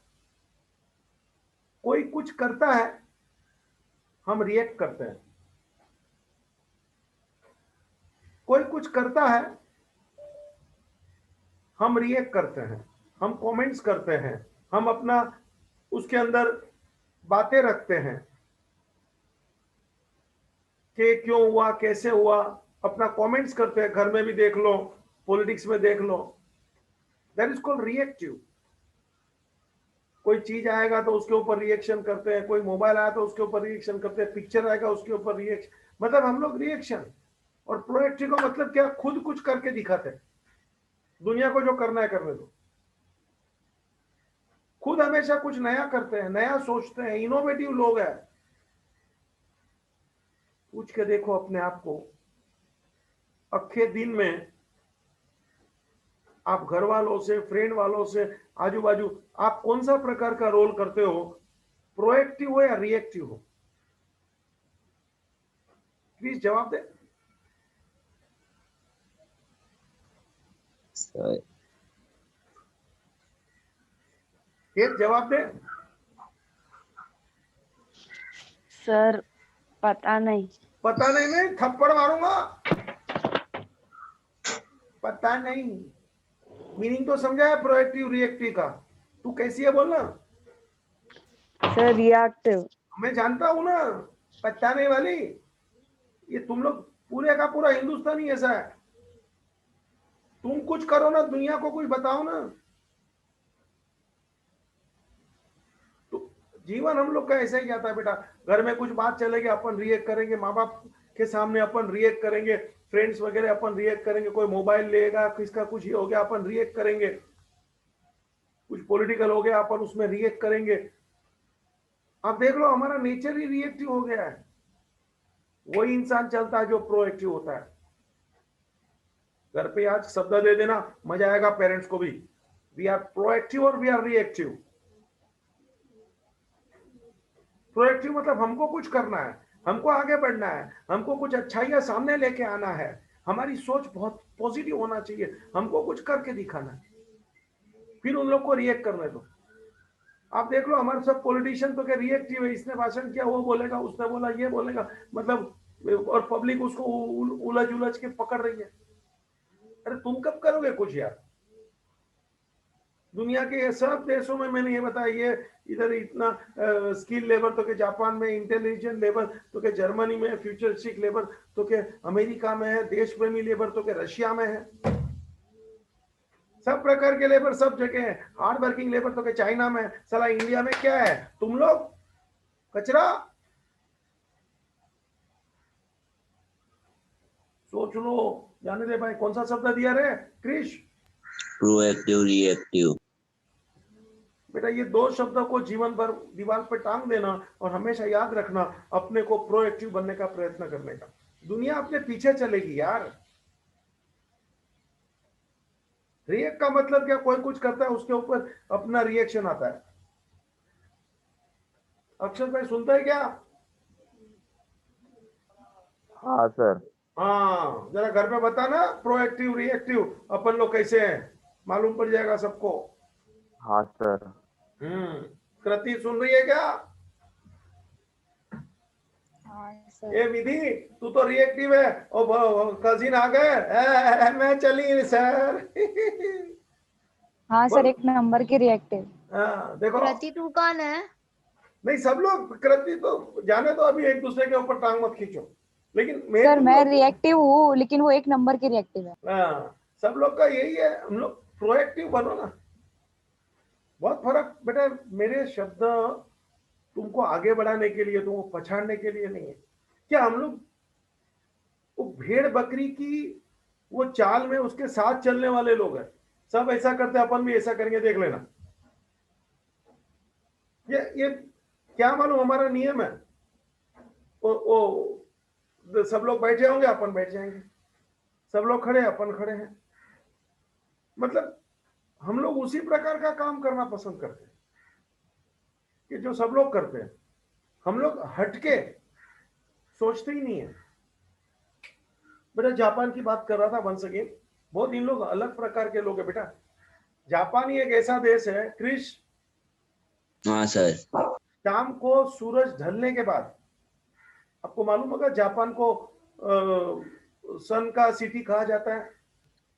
कोई कुछ करता है, हम रिएक्ट करते हैं। कोई कुछ करता है, हम रिएक्ट करते हैं, हम कमेंट्स करते हैं, हम अपना उसके अंदर बातें रखते हैं कि क्यों हुआ, कैसे हुआ, अपना कमेंट्स करते हैं। घर में भी देख लो, पॉलिटिक्स में देख लो, दैट इज कॉल्ड रिएक्टिव। कोई चीज आएगा तो उसके ऊपर रिएक्शन करते हैं, कोई मोबाइल आया तो उसके ऊपर रिएक्शन करते हैं, पिक्चर आएगा उसके ऊपर रिएक्शन, मतलब हम लोग रिएक्शन। और प्रोएक्टिव का मतलब क्या? खुद कुछ करके दिखाते हैं, दुनिया को जो करना है करने दो। खुद हमेशा कुछ नया करते हैं, नया सोचते हैं, इनोवेटिव लोग हैं। पूछ के देखो अपने आप को, अक्खे दिन में आप घर वालों से, फ्रेंड वालों से, आजू बाजू, आप कौन सा प्रकार का रोल करते हो? प्रोएक्टिव हो या रिएक्टिव हो? प्लीज जवाब दे सर। ये जवाब दे। सर पता नहीं। पता नहीं, मैं थप्पड़ मारूंगा। पता नहीं, मीनिंग तो समझा है प्रोएक्टिव रिएक्टिव का? तू कैसी है बोलना। Sir reactive. मैं जानता हूं ना, पता नहीं वाली। ये तुम लोग पूरे का पूरा हिंदुस्तानी ऐसा है। तुम कुछ करो ना, दुनिया को कुछ बताओ ना। तो जीवन हम लोग का ऐसा ही जाता है बेटा। घर में कुछ बात चलेगी, अपन रिएक्ट करेंगे, माँ बाप के सामने अपन रिएक्ट करेंगे, फ्रेंड्स वगैरह अपन रिएक्ट करेंगे, कोई मोबाइल लेगा, किसका कुछ ही हो गया अपन रिएक्ट करेंगे, कुछ पॉलिटिकल हो गया अपन उसमें रिएक्ट करेंगे। आप देख लो, हमारा नेचर ही रिएक्टिव हो गया है। वही इंसान चलता है जो प्रोएक्टिव होता है। घर पे आज शब्द दे देना, मजा आएगा पेरेंट्स को भी। वी आर प्रोएक्टिव और वी आर रिएक्टिव। प्रोएक्टिव मतलब हमको कुछ करना है, हमको आगे बढ़ना है, हमको कुछ अच्छाइयां सामने लेके आना है, हमारी सोच बहुत पॉजिटिव होना चाहिए, हमको कुछ करके दिखाना है, फिर उन लोग को रिएक्ट करने दो। आप देख लो, हमारे सब पॉलिटिशियन तो क्या रिएक्टिव है, इसने भाषण किया वो बोलेगा, उसने बोला ये बोलेगा, मतलब, और पब्लिक उसको उलझ उलझ के पकड़ रही है। अरे तुम कब करोगे कुछ यार? दुनिया के सब देशों में मैंने ये बताया, ये इधर इतना स्किल लेबर तो के जापान में, इंटेलिजेंट लेबर तो के जर्मनी में, फ्यूचरिस्टिक लेबर तो के अमेरिका में है, देश प्रेमी लेबर तो के रशिया में है। सब प्रकार के लेबर सब जगह है। हार्ड वर्किंग लेबर तो के चाइना में। साला इंडिया में क्या है? तुम लोग कचरा। सोच लो, जाने दे भाई। कौन सा शब्द दिया रे क्रिश? Proactive reactive. बेटा ये दो शब्दों को जीवन भर दीवार पर टांग देना और हमेशा याद रखना, अपने को प्रोएक्टिव बनने का प्रयत्न करने का। दुनिया अपने पीछे चलेगी यार। रिएक्ट का मतलब क्या? कोई कुछ करता है उसके ऊपर अपना रिएक्शन आता है। अक्षर भाई सुनता है क्या? हाँ सर। हाँ, जरा घर पे बताना प्रोएक्टिव रिएक्टिव अपन लोग कैसे हैं, मालूम पड़ जाएगा सबको। हाँ सर। कृति सुन रही है क्या? हाँ सर। ए विधि, तू तो रिएक्टिव है और कजिन आ गए, मैं चली सर। हाँ बोल। सर, एक नंबर की रिएक्टिव। हाँ देखो, प्रति तू कौन है? नहीं सब लोग, कृति तो जाने दो, अभी एक दूसरे के ऊपर टांग मत खींचो, लेकिन सर तुम मैं लोग, रिएक्टिव हूँ, लेकिन वो एक नंबर की रिएक्टिव है। हाँ सब लोग का यही है, हम लोग प्रोएक्टिव बनो ना। बहुत फर्क बेटा, मेरे शब्द तुमको आगे बढ़ाने के लिए, तुमको पछाड़ने के लिए नहीं है। क्या हम लोग वो भेड़ बकरी की वो चाल में उसके साथ चलने वाले लोग हैं, सब ऐसा करते हैं, अपन भी ऐसा करेंगे, देख लेना। ये क्या मालूम, हमारा नियम है, वो सब लोग बैठे होंगे अपन बैठ जाएंगे, सब लोग खड़े अपन खड़े हैं, मतलब हम लोग उसी प्रकार का काम करना पसंद करते हैं कि जो सब लोग करते हैं। हम लोग हटके सोचते ही नहीं है। बेटा जापान की बात कर रहा था वंस अगेन, बहुत इन लोग अलग प्रकार के लोग हैं बेटा। जापानी एक ऐसा देश है क्रिश, हाँ सर। शाम को सूरज ढलने के बाद, आपको मालूम होगा जापान को सन का सिटी कहा जाता है।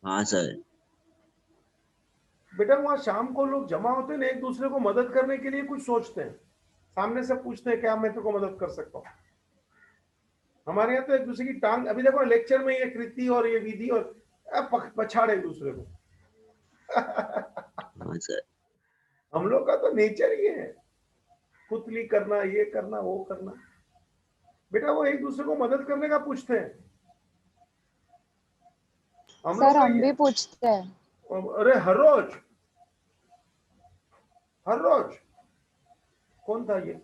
हाँ सर। बेटा वहां शाम को लोग जमा होते हैं, एक दूसरे को मदद करने के लिए कुछ सोचते हैं, सामने से पूछते हैं क्या मैं तेरे को मदद कर सकता हूँ। हमारे यहाँ तो एक दूसरे की टांग, अभी देखो लेक्चर में ये कृति और ये विधि और पछाड़ एक दूसरे को। हाँ सर। हम लोग का तो नेचर ही है, पुतली करना, ये करना, वो करना। बेटा वो एक दूसरे को मदद करने का पूछते हैं, हम लोग सर का हम भी पूछते हैं। अरे हर रोज, हर रोज। कौन था ये?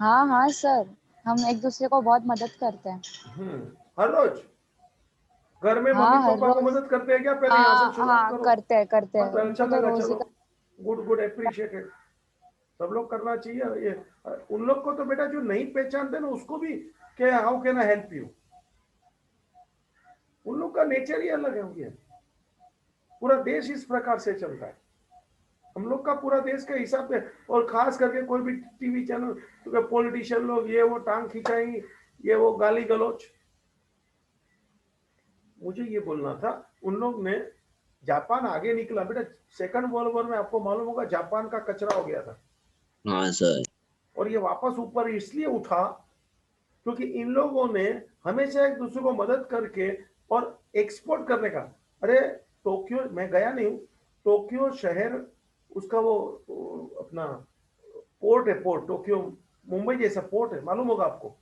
हाँ हाँ सर, हम एक दूसरे को बहुत मदद करते हैं। हर रोज घर में हाँ मम्मी हर पापा को रोज। मदद करते हैं क्या? पहले यहाँ हाँ से शुरुआत हाँ करो। करते हैं करते हैं, अच्छा उनको तो लगा, रोज ही चलो गुड गुड, अप्रिशिएटेड। सब लोग करना चाहिए ये। उन लोग को तो बेटा जो नहीं पहचानते ना, उसको भी क्या, how can I help you, उन लोग का नेचर ही अलग है। ये पूरा देश इस प्रकार से चलता है, हम लोग का पूरा देश के हिसाब से। और खास करके कोई भी टीवी चैनल, तो पॉलिटिशियन लोग ये वो टांग खिंचाएंगे, ये वो गाली गलौच। मुझे ये बोलना था, उन लोग ने, जापान आगे निकला बेटा। सेकंड वर्ल्ड वॉर में आपको मालूम होगा जापान का कचरा हो गया था, हाँ सर। और ये वापस ऊपर इसलिए उठा क्योंकि इन लोगों ने हमेशा एक दूसरे को मदद करके और एक्सपोर्ट करने का। अरे टोक्यो, मैं गया नहीं हूँ, टोक्यो शहर, उसका वो अपना पोर्ट है, पोर्ट टोक्यो मुंबई जैसा पोर्ट है, मालूम होगा आपको।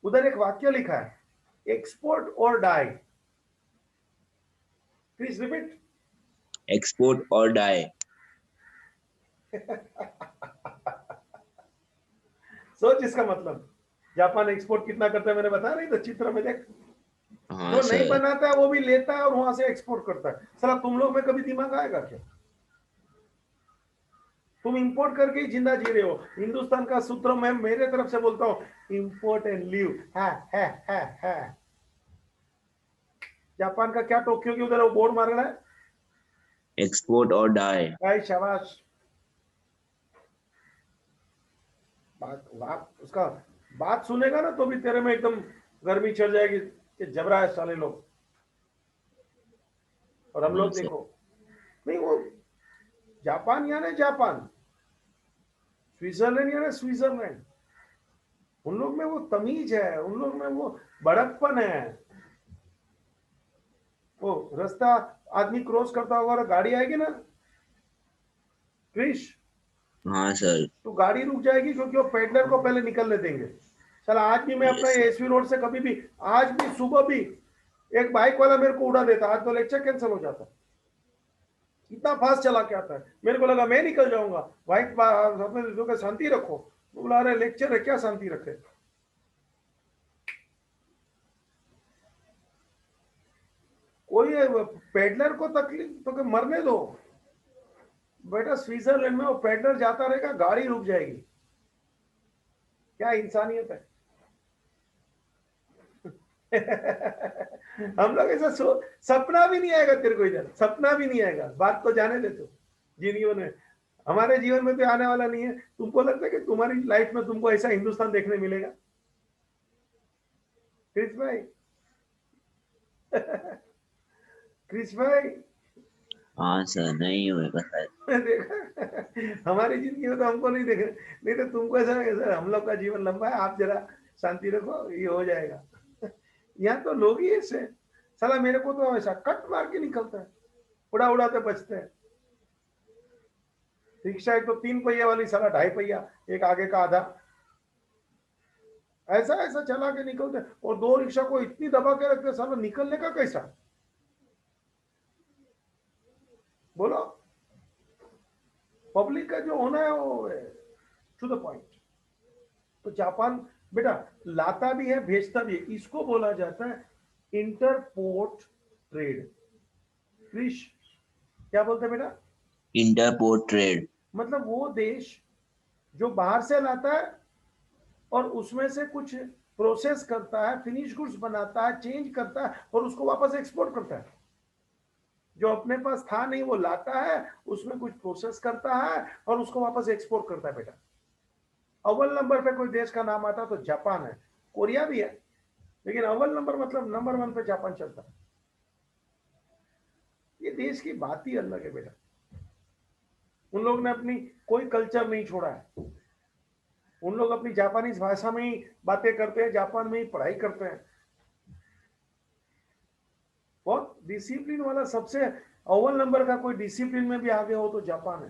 उधर एक वाक्य लिखा है, एक्सपोर्ट और डाई। Please repeat. एक्सपोर्ट और डाई। सोच इसका मतलब, जापान एक्सपोर्ट कितना करता है मैंने बताया नहीं तो, चित्र में देख। हाँ जो नहीं सर। बनाता है वो भी लेता है और वहां से एक्सपोर्ट करता है। साला तुम लोग में कभी दिमाग आएगा क्या? तुम इंपोर्ट करके ही जिंदा जी रहे हो। हिंदुस्तान का सूत्र मैं मेरे तरफ से बोलता हूँ, इंपोर्ट एंड लीव है। जापान का क्या, टोक्यो के उधर वो बोर्ड मार रहा है, एक्सपोर्ट और डाई। भाई शाबाश। बात उसका बात सुनेगा ना तो भी तेरे में एकदम गर्मी चढ़ जाएगी कि जबरा है साले लोग। और हम लोग देखो, नहीं वो जापान यानी जापान, स्विट्जरलैंड यानी स्विट्जरलैंड, उन लोग में वो तमीज है, उन लोग में वो बड़कपन है। वो रास्ता आदमी क्रॉस करता होगा और गाड़ी आएगी ना क्रिश, हाँ सर। तो गाड़ी रुक जाएगी क्योंकि वो पैडलर को पहले निकलने देंगे। चला आज भी मैं अपना एसवी रोड से कभी भी, आज भी सुबह भी एक बाइक वाला मेरे को उड़ा देता, आज तो लेक्चर कैंसिल हो जाता, इतना फास्ट चला के आता है। मेरे को लगा मैं निकल जाऊंगा, बाइक अपने शांति रखो, बोला अरे लेक्चर है क्या शांति रखे। कोई पैडलर को तकलीफ तो मरने दो बेटा, स्विट्जरलैंड में वो पैडलर जाता रहेगा, गाड़ी रुक जाएगी, क्या इंसानियत है। हम लोग ऐसा सपना भी नहीं आएगा तेरे को, इधर सपना भी नहीं आएगा, बात तो जाने दे तू। जिंदगी में हमारे जीवन में तो आने वाला नहीं है। तुमको लगता है कि तुम्हारी लाइफ में तुमको ऐसा हिंदुस्तान देखने मिलेगा क्रिश भाई? क्रिश भाई हाँ सर, नहीं होएगा शायद। देखा, हमारी जिंदगी में तो हमको नहीं देखे, नहीं तो तुमको ऐसा लगे सर हम लोग का जीवन लंबा है, आप जरा शांति रखो, ये हो जाएगा। यहाँ तो लोग ही ऐसे, साला मेरे को तो ऐसा कट मार के निकलता है, उड़ा उड़ाते बचते हैं। रिक्शा एक तो 3 पहिया वाली, साला 2.5 पहिया, एक आगे का आधा, ऐसा ऐसा चला के निकलते हैं। और 2 रिक्शा को इतनी दबा के रखते हैं, साला निकलने का कैसा, बोलो। पब्लिक का जो होना है वो टू द पॉइंट। तो जापान बेटा लाता भी है भेजता भी है, इसको बोला जाता है इंटरपोर्ट ट्रेड। क्रिश क्या बोलते हैं बेटा? इंटरपोर्ट ट्रेड मतलब वो देश जो बाहर से लाता है और उसमें से कुछ प्रोसेस करता है, फिनिश गुड्स बनाता है, चेंज करता है और उसको वापस एक्सपोर्ट करता है। जो अपने पास था नहीं वो लाता है, उसमें कुछ प्रोसेस करता है और उसको वापस एक्सपोर्ट करता है बेटा। अव्वल नंबर पे कोई देश का नाम आता तो जापान है, कोरिया भी है, लेकिन अव्वल नंबर मतलब नंबर 1 पे जापान चलता है। ये देश की बात ही अलग है बेटा। उन लोग ने अपनी कोई कल्चर नहीं छोड़ा है। उन लोग अपनी जापानीज भाषा में ही बातें करते हैं, जापान में ही पढ़ाई करते हैं। बहुत डिसिप्लिन वाला, सबसे अव्वल नंबर का कोई डिसिप्लिन में भी आगे हो तो जापान है।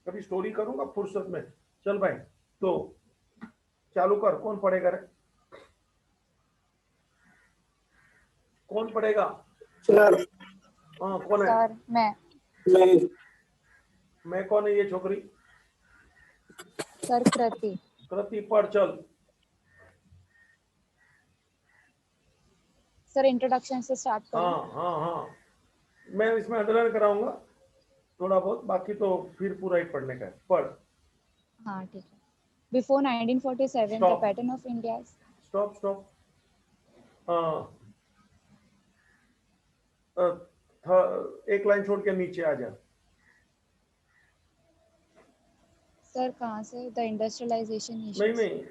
कभी स्टोरी करूंगा फुर्सत में। चल भाई तो चालू कर, कौन पढ़ेगा रे? कौन पढ़ेगा? सर हाँ कौन है? सर मैं मैं कौन है ये छोकरी? सर कृति। कृति पढ़ चल। सर इंट्रोडक्शन से स्टार्ट करें। हाँ मैं इसमें अंडरलाइन कराऊंगा थोड़ा बहुत, बाकी तो फिर पूरा ही पढ़ने का है। पढ़। हाँ ठीक है। Before 1947 the Stop. Pattern of India. Stop. एक लाइन छोड़ के नीचे आ जा। सर कहाँ से? द इंडस्ट्रियलाइजेशन नहीं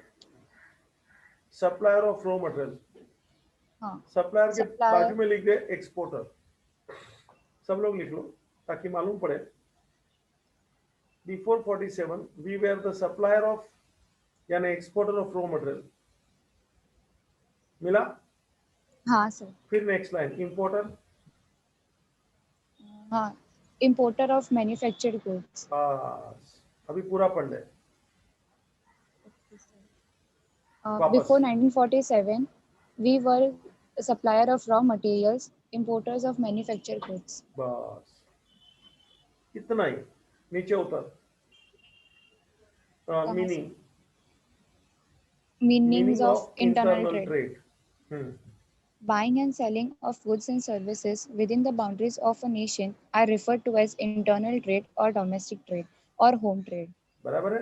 सप्लायर ऑफ रॉ मटेरियल। हाँ सप्लायर के Supplier. बाजू में लिख दे एक्सपोर्टर। सब लोग लिख लो ताकि मालूम पड़े। Before 47 we were the supplier of यानी एक्सपोर्टर ऑफ रॉ मटेरियल। मिला? हाँ सर। फिर नेक्स्ट लाइन इंपोर्टर। हाँ इम्पोर्टर ऑफ मैन्युफैक्चर्ड गुड्स। बस अभी पूरा पढ़ ले। वापस। Before 1947 we were a supplier of raw materials, importers of manufactured goods. बस इतना ही, नीचे उतर। Meaning Meanings of internal trade. Trade. Buying and selling of goods and services within the boundaries of a nation are referred to as internal trade or domestic trade or home trade. बराबर है?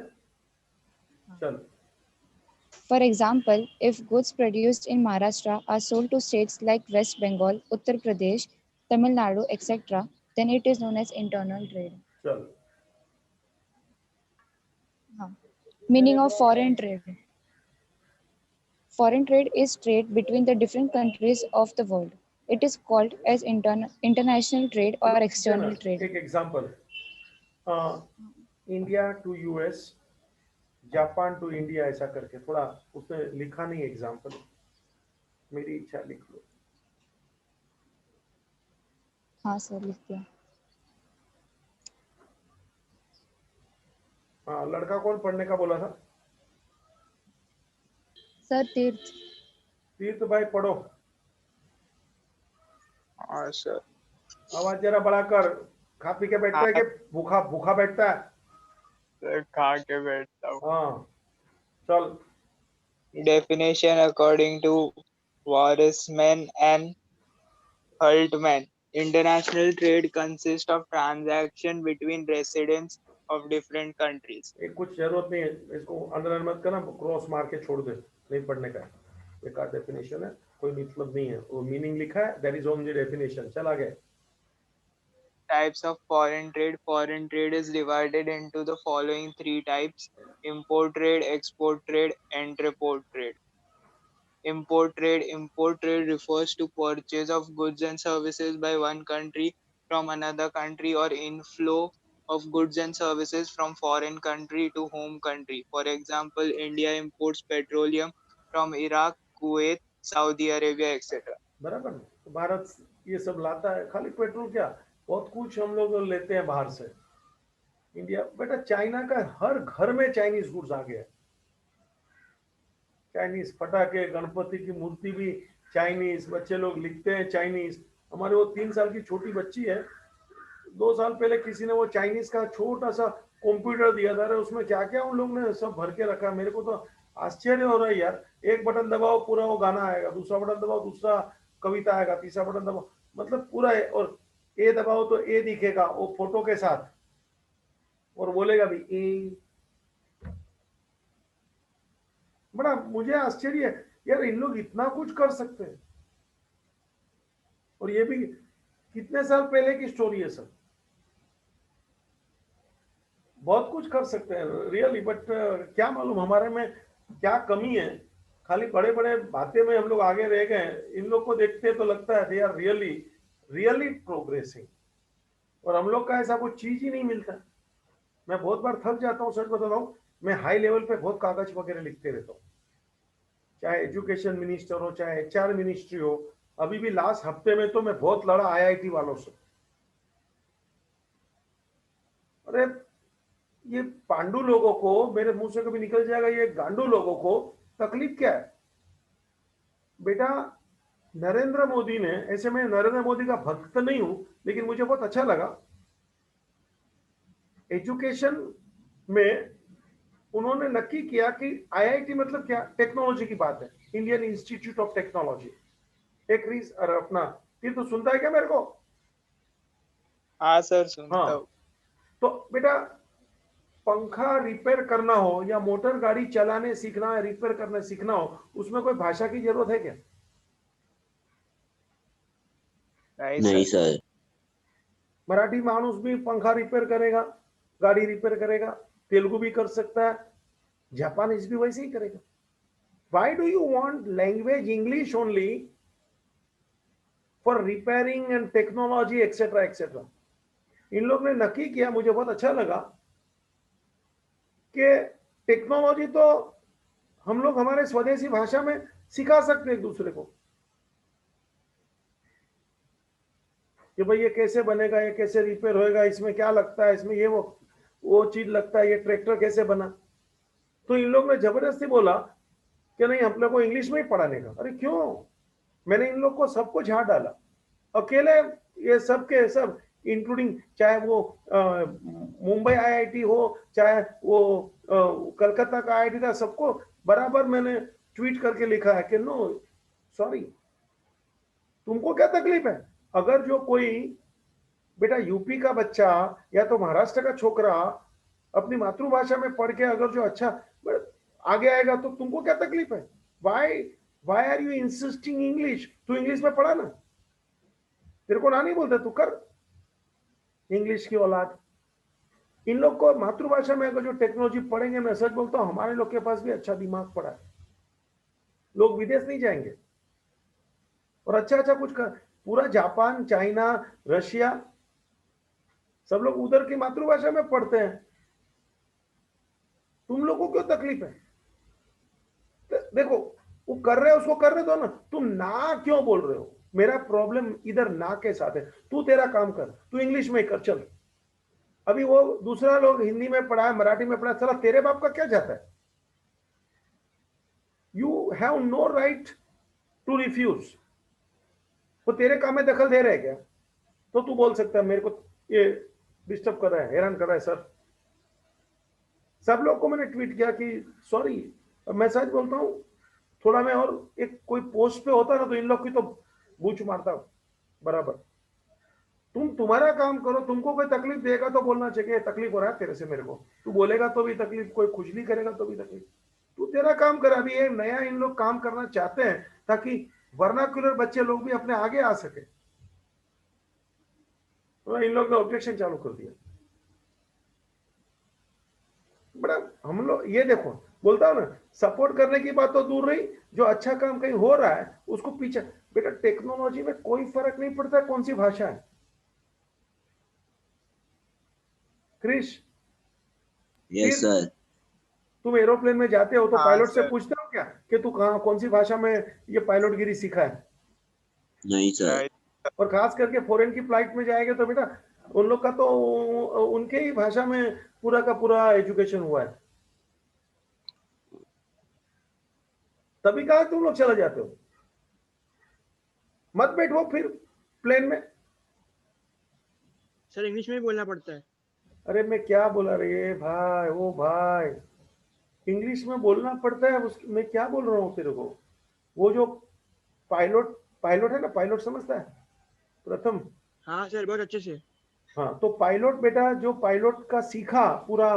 चल। For example, if goods produced in Maharashtra are sold to states like West Bengal, Uttar Pradesh, Tamil Nadu, etc., then it is known as internal trade. चल। Meaning of foreign trade. Foreign trade is trade between the different countries of the world. It is called as international trade or external trade. एक example, India to US, Japan to India, ऐसा करके थोड़ा उसमें लिखा नहीं example, मेरी इच्छा लिख लो। हाँ सर लिख दिया। हाँ लड़का कौन पढ़ने का बोला था? सर तीर्थ। तीर्थ भाई पढ़ो। हाँ सर। आवाज जरा बड़ा कर। खा पी के बैठता है कि भूखा भूखा बैठता है? सर खा के बैठता हूँ। हाँ चल। Definition according to Warisman and Hultman. International trade consists of transaction between residents of different countries. एक कुछ जरूरत नहीं है, इसको अंडरलाइन मत करना, क्रॉस मार के छोड़ दे, नहीं पढ़ने का है, बेकार डेफिनेशन है, कोई मतलब नहीं है, वो मीनिंग लिखा है, दैट इज ओनली डेफिनेशन। चल आगे। Types of foreign trade. Foreign trade is divided into the following three types: import trade, export trade, entrepot trade. Import trade refers to purchase of goods and services by one country from another country, or inflow of goods and services from foreign country to home country. For example, India imports petroleum from Iraq, Kuwait, Saudi Arabia, etc. बराबर है। तो भारत ये सब लाता है, खाली petrol क्या, बहुत कुछ हम लोग लेते हैं बाहर से। इंडिया बेटा, चाइना का हर घर में चाइनीज गुड्स आ गया है। चाइनीज पटाखे, गणपति की मूर्ति भी चाइनीज, बच्चे लोग लिखते हैं चाइनीज। हमारे वो 3 साल की छोटी बच्ची है, 2 साल पहले किसी ने वो चाइनीज का छोटा सा कंप्यूटर दिया था, उसमें क्या क्या उन लोग ने सब भर के रखा। मेरे को तो आश्चर्य हो रहा है यार, एक बटन दबाओ पूरा वो गाना आएगा, दूसरा बटन दबाओ दूसरा कविता आएगा, तीसरा बटन दबाओ मतलब पूरा है, और ए दबाओ तो ए दिखेगा वो फोटो के साथ, और बोलेगा भी ए। बड़ा मुझे आश्चर्य है यार, इन लोग इतना कुछ कर सकते हैं, और ये भी कितने साल पहले की स्टोरी है सर। बहुत कुछ कर सकते हैं रियली, बट क्या मालूम हमारे में क्या कमी है। खाली बड़े बड़े बातें में हम लोग आगे रह गए। इन लोग को देखते तो लगता है they are really really progressing, और हम लोग का ऐसा कुछ चीज ही नहीं मिलता। मैं बहुत बार थक जाता हूँ, सच बता रहा हूँ। मैं हाई लेवल पे बहुत कागज वगैरह लिखते रहता हूँ, चाहे एजुकेशन मिनिस्टर हो, चाहे HR मिनिस्ट्री हो। अभी भी लास्ट हफ्ते में तो मैं बहुत लड़ा IIT वालों से। अरे ये पांडु लोगों को, मेरे मुंह से कभी निकल जाएगा, ये गांडू लोगों को तकलीफ क्या है बेटा। नरेंद्र मोदी ने, ऐसे मैं नरेंद्र मोदी का भक्त नहीं हूं, लेकिन मुझे बहुत अच्छा लगा एजुकेशन में उन्होंने नक्की किया कि IIT मतलब क्या, टेक्नोलॉजी की बात है, इंडियन इंस्टीट्यूट ऑफ टेक्नोलॉजी। एक रीज अपना तीर तो सुनता है क्या मेरे को? हाँ सर, सुनता हाँ, हूँ। तो बेटा पंखा रिपेयर करना हो या मोटर गाड़ी चलाने सीखना है, रिपेयर करना सीखना हो, उसमें कोई भाषा की जरूरत है क्या? नहीं सर। मराठी मानुस भी पंखा रिपेयर करेगा, गाड़ी रिपेयर करेगा, तेलुगु भी कर सकता है, जापानीज भी वैसे ही करेगा। Why do you want language English only for repairing and technology etc etc? इन लोग ने नक्की किया, मुझे बहुत अच्छा लगा कि टेक्नोलॉजी तो हम लोग हमारे स्वदेशी भाषा में सिखा सकते हैं एक दूसरे को, कि भाई ये कैसे बनेगा, ये कैसे रिपेयर होएगा, इसमें क्या लगता है, इसमें ये वो चीज लगता है, ये ट्रैक्टर कैसे बना। तो इन लोग ने जबरदस्ती बोला कि नहीं, हम लोग को इंग्लिश में ही पढ़ाने का। अरे क्यों? मैंने इन लोग को सबको झाड़ डाला अकेले, ये सब के सब इंक्लूडिंग, चाहे वो मुंबई IIT हो, चाहे वो कलकत्ता का IIT था, सबको बराबर मैंने ट्वीट करके लिखा है कि नो सॉरी, तुमको क्या तकलीफ है? अगर जो कोई बेटा यूपी का बच्चा या तो महाराष्ट्र का छोकरा अपनी मातृभाषा में पढ़ के अगर जो अच्छा आगे आएगा, तो तुमको क्या तकलीफ है? Why are you insisting English? तू इंग्लिश में पढ़ा ना, तेरे को ना नहीं बोलते, तू कर इंग्लिश की औलाद। इन लोग को मातृभाषा में अगर जो टेक्नोलॉजी पढ़ेंगे, मैं सच बोलता हूं हमारे लोग के पास भी अच्छा दिमाग पड़ा है, लोग विदेश नहीं जाएंगे और अच्छा अच्छा कुछ कर। पूरा जापान, चाइना, रशिया, सब लोग उधर की मातृभाषा में पढ़ते हैं। तुम लोगों को क्यों तकलीफ है? देखो वो कर रहे हो, उसको करने दो ना, तुम ना क्यों बोल रहे हो? मेरा प्रॉब्लम इधर ना के साथ है। तू तेरा काम कर, तू इंग्लिश में कर, चल। अभी वो दूसरा लोग हिंदी में पढ़ा है, मराठी में पढ़ा है, चला तेरे बाप का क्या जाता है? You have no right to refuse. वो तेरे काम में दखल दे रहे क्या? तो तू बोल सकता है मेरे को ये डिस्टर्ब कर रहा है, हैरान कर रहा है सर। सब लोग को मैंने ट्वीट किया कि सॉरी, मैं सच बोलता हूँ, थोड़ा मैं और एक कोई पोस्ट पे होता ना तो इन लोग की तो बूच मारता बराबर। तुम्हारा काम करो, तुमको कोई तकलीफ देगा तो बोलना चाहिए तकलीफ हो रहा है तेरे से मेरे को, तू बोलेगा तो भी तकलीफ, कोई खुजली करेगा तो भी तकलीफ, तू तेरा काम कर। अभी ये नया इन लोग काम करना चाहते हैं ताकि वर्नाक्युलर बच्चे लोग भी अपने आगे आ सके, तो इन लोग ने ऑब्जेक्शन चालू कर दिया। बड़ा हम लोग ये देखो, बोलता हूं ना, सपोर्ट करने की बात तो दूर रही, जो अच्छा काम कहीं हो रहा है उसको पीछे। बेटा टेक्नोलॉजी में कोई फर्क नहीं पड़ता कौन सी भाषा है। Krish, yes sir. तुम एरोप्लेन में जाते हो तो हाँ, पायलट से सर। पूछते हो क्या कि तू कहाँ कौन सी भाषा में ये पायलट गिरी सीखा है? नहीं सर। Right. और खास करके फॉरेन की फ्लाइट में जाएंगे तो बेटा उन लोग का तो उनके ही भाषा में पूरा का पूरा एजुकेशन हुआ है, तभी कहा तुम लोग चले जाते हो। मत बैठो फिर प्लेन में। सर इंग्लिश में भी बोलना पड़ता है। अरे मैं क्या बोला रे भाई, ओ भाई, इंग्लिश में बोलना पड़ता है, मैं क्या बोल रहा हूँ तेरे को। वो जो पायलट पायलट है ना, पायलट समझता है प्रथम? हाँ सर बहुत अच्छे से। हाँ, तो पायलट बेटा जो पायलट का सीखा पूरा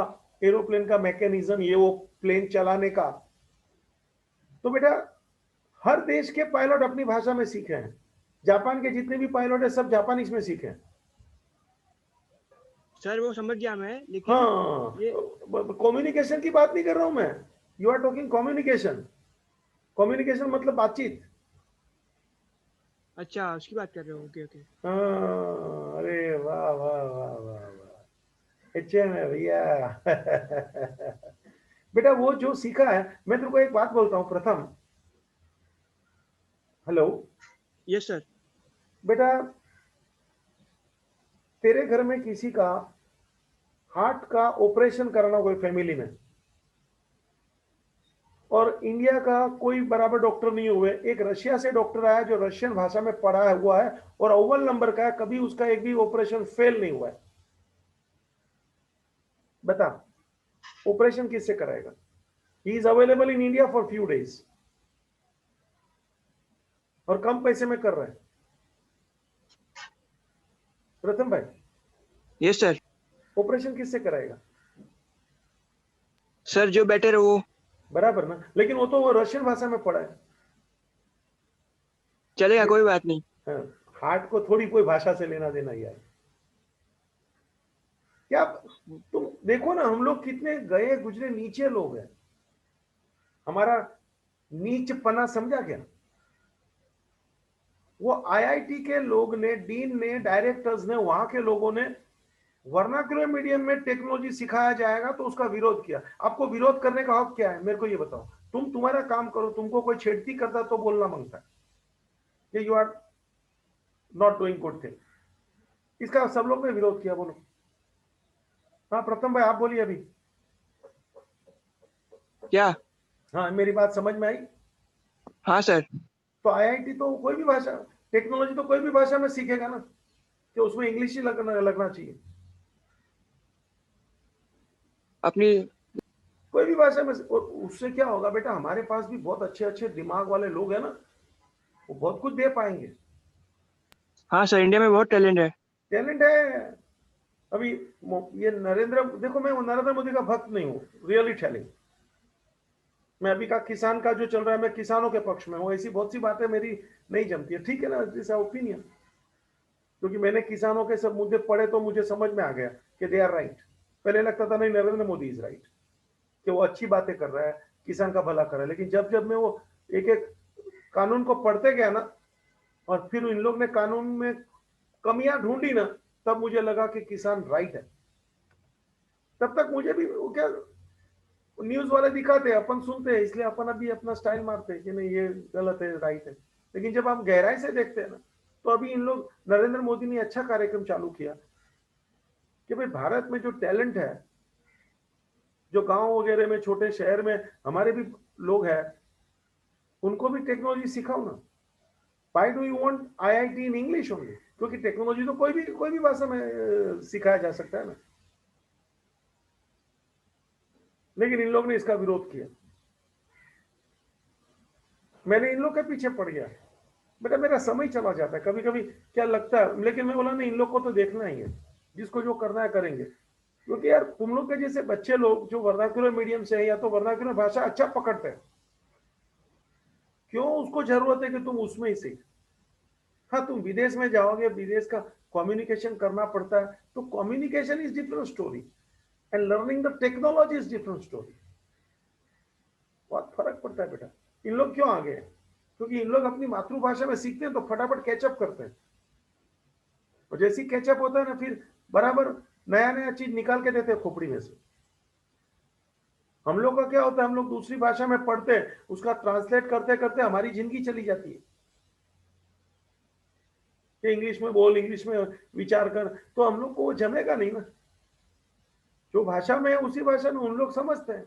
एरोप्लेन का मैकेनिज्म, ये वो प्लेन चलाने का, तो बेटा हर देश के पायलट अपनी भाषा में सीखे हैं। जापान के जितने भी पायलट है सब जापानीज में सीखे हैं। सर वो समझ गया मैं, लेकिन हाँ, ये कम्युनिकेशन की बात नहीं कर रहा हूं मैं। You are talking communication, communication मतलब बातचीत। अच्छा उसकी बात कर रहे हो, ओके ओके। हाँ, अरे वाह वाह वाह वाह वाह, अच्छे में भैया। बेटा वो जो सीखा है, मैं तेरे को एक बात बोलता हूँ प्रथम। हेलो। Yes sir. बेटा तेरे घर में किसी का हार्ट का ऑपरेशन कराना कोई फैमिली में, और इंडिया का कोई बराबर डॉक्टर नहीं हुए, एक रशिया से डॉक्टर आया जो रशियन भाषा में पढ़ा हुआ है और अव्वल नंबर का है, कभी उसका एक भी ऑपरेशन फेल नहीं हुआ है। बता ऑपरेशन किससे कराएगा? He is available in India for few days और कम पैसे में कर रहा है। प्रथम भाई, यस सर। ऑपरेशन किससे कराएगा? सर जो बेटर है वो। बराबर ना, लेकिन वो तो वो रशियन भाषा में पढ़ा है। चलेगा कोई बात नहीं। हाँ, हार्ट को थोड़ी कोई भाषा से लेना देना यार। क्या तुम देखो ना, हम लोग कितने गए गुजरे नीचे लोग हैं, हमारा नीचपना समझा क्या? वो आईआईटी के लोग ने, डीन ने, डायरेक्टर्स ने, वहां के लोगों ने वर्नाक्युलर मीडियम में टेक्नोलॉजी सिखाया जाएगा तो उसका विरोध किया। आपको विरोध करने का हक क्या है मेरे को ये बताओ। तुम तुम्हारा काम करो, तुमको कोई छेड़ती करता तो बोलना मांगता है कि you are not doing good thing, इसका सब लोग ने विरोध किया। बोलो। हाँ प्रथम भाई आप बोलिए अभी। क्या? हाँ मेरी बात समझ में आई? हाँ सर। तो आईआईटी तो कोई भी भाषा, टेक्नोलॉजी तो कोई भी भाषा में सीखेगा ना, कि उसमें इंग्लिश ही लगना चाहिए। अपनी कोई भी भाषा में। और उससे क्या होगा बेटा, हमारे पास भी बहुत अच्छे अच्छे दिमाग वाले लोग हैं ना, वो बहुत कुछ दे पाएंगे। हाँ सर इंडिया में बहुत टैलेंट है। टैलेंट है। अभी ये नरेंद्र, देखो मैं नरेंद्र मोदी का भक्त नहीं हूँ, रियली टेलिंग। मैं अभी का किसान का जो चल रहा है, मैं किसानों के पक्ष में हूँ, ऐसी बहुत सी बातें मेरी नहीं जमती है, ठीक है ना, दिस ओपिनियन। क्योंकि मैंने किसानों के सब मुद्दे पढ़े तो मुझे समझ में आ गया कि दे आर राइट। पहले लगता था नहीं नरेंद्र मोदी इज राइट, कि वो अच्छी बातें कर रहा है, किसान का भला कर रहा है। लेकिन जब जब मैं वो एक एक कानून को पढ़ते गया ना, और फिर इन लोग ने कानून में कमियां ढूंढी ना, तब मुझे लगा कि किसान राइट है। तब तक मुझे भी वो क्या, न्यूज वाले दिखाते, अपन सुनते हैं, इसलिए अपन अभी अपना स्टाइल मारते हैं कि नहीं ये गलत है राइट है। लेकिन जब हम गहराई से देखते हैं ना, तो अभी इन लोग, नरेंद्र मोदी ने अच्छा कार्यक्रम चालू किया कि भाई भारत में जो टैलेंट है, जो गांव वगैरह में, छोटे शहर में हमारे भी लोग हैं, उनको भी टेक्नोलॉजी सिखाओ ना। Why do you want IIT in English only? क्योंकि टेक्नोलॉजी तो कोई भी भाषा में सिखाया जा सकता है ना। लेकिन इन लोग ने इसका विरोध किया। मैंने इन लोग के पीछे पड़ गया। बेटा मेरा समय चला जाता है कभी कभी, क्या लगता है, लेकिन मैं बोला नहीं, इन लोग को तो देखना ही है, जिसको जो करना है करेंगे। क्योंकि यार तुम लोग के जैसे बच्चे लोग जो वर्नाक्युलर मीडियम से है या तो वर्नाक्युलर भाषा अच्छा पकड़ते हैं, क्यों उसको जरूरत है कि तुम उसमें ही सीख। हाँ तुम विदेश में जाओगे, विदेश का कम्युनिकेशन करना पड़ता है, तो communication is different story and learning the technology is different story. बहुत फर्क पड़ता है बेटा। इन लोग क्यों आगे हैं? क्योंकि इन लोग अपनी मातृभाषा में सीखते हैं तो फटाफट कैचअप करते हैं, और जैसी कैचअप होता है ना फिर बराबर नया नया चीज निकाल के देते हैं खोपड़ी में से। हम लोग का क्या होता है, हम लोग दूसरी भाषा में पढ़ते हैं, उसका ट्रांसलेट करते करते हमारी जिंदगी चली जाती है कि इंग्लिश में बोल, इंग्लिश में विचार कर, तो हम लोग को वो जमेगा नहीं ना। जो भाषा में है उसी भाषा में उन लोग समझते हैं,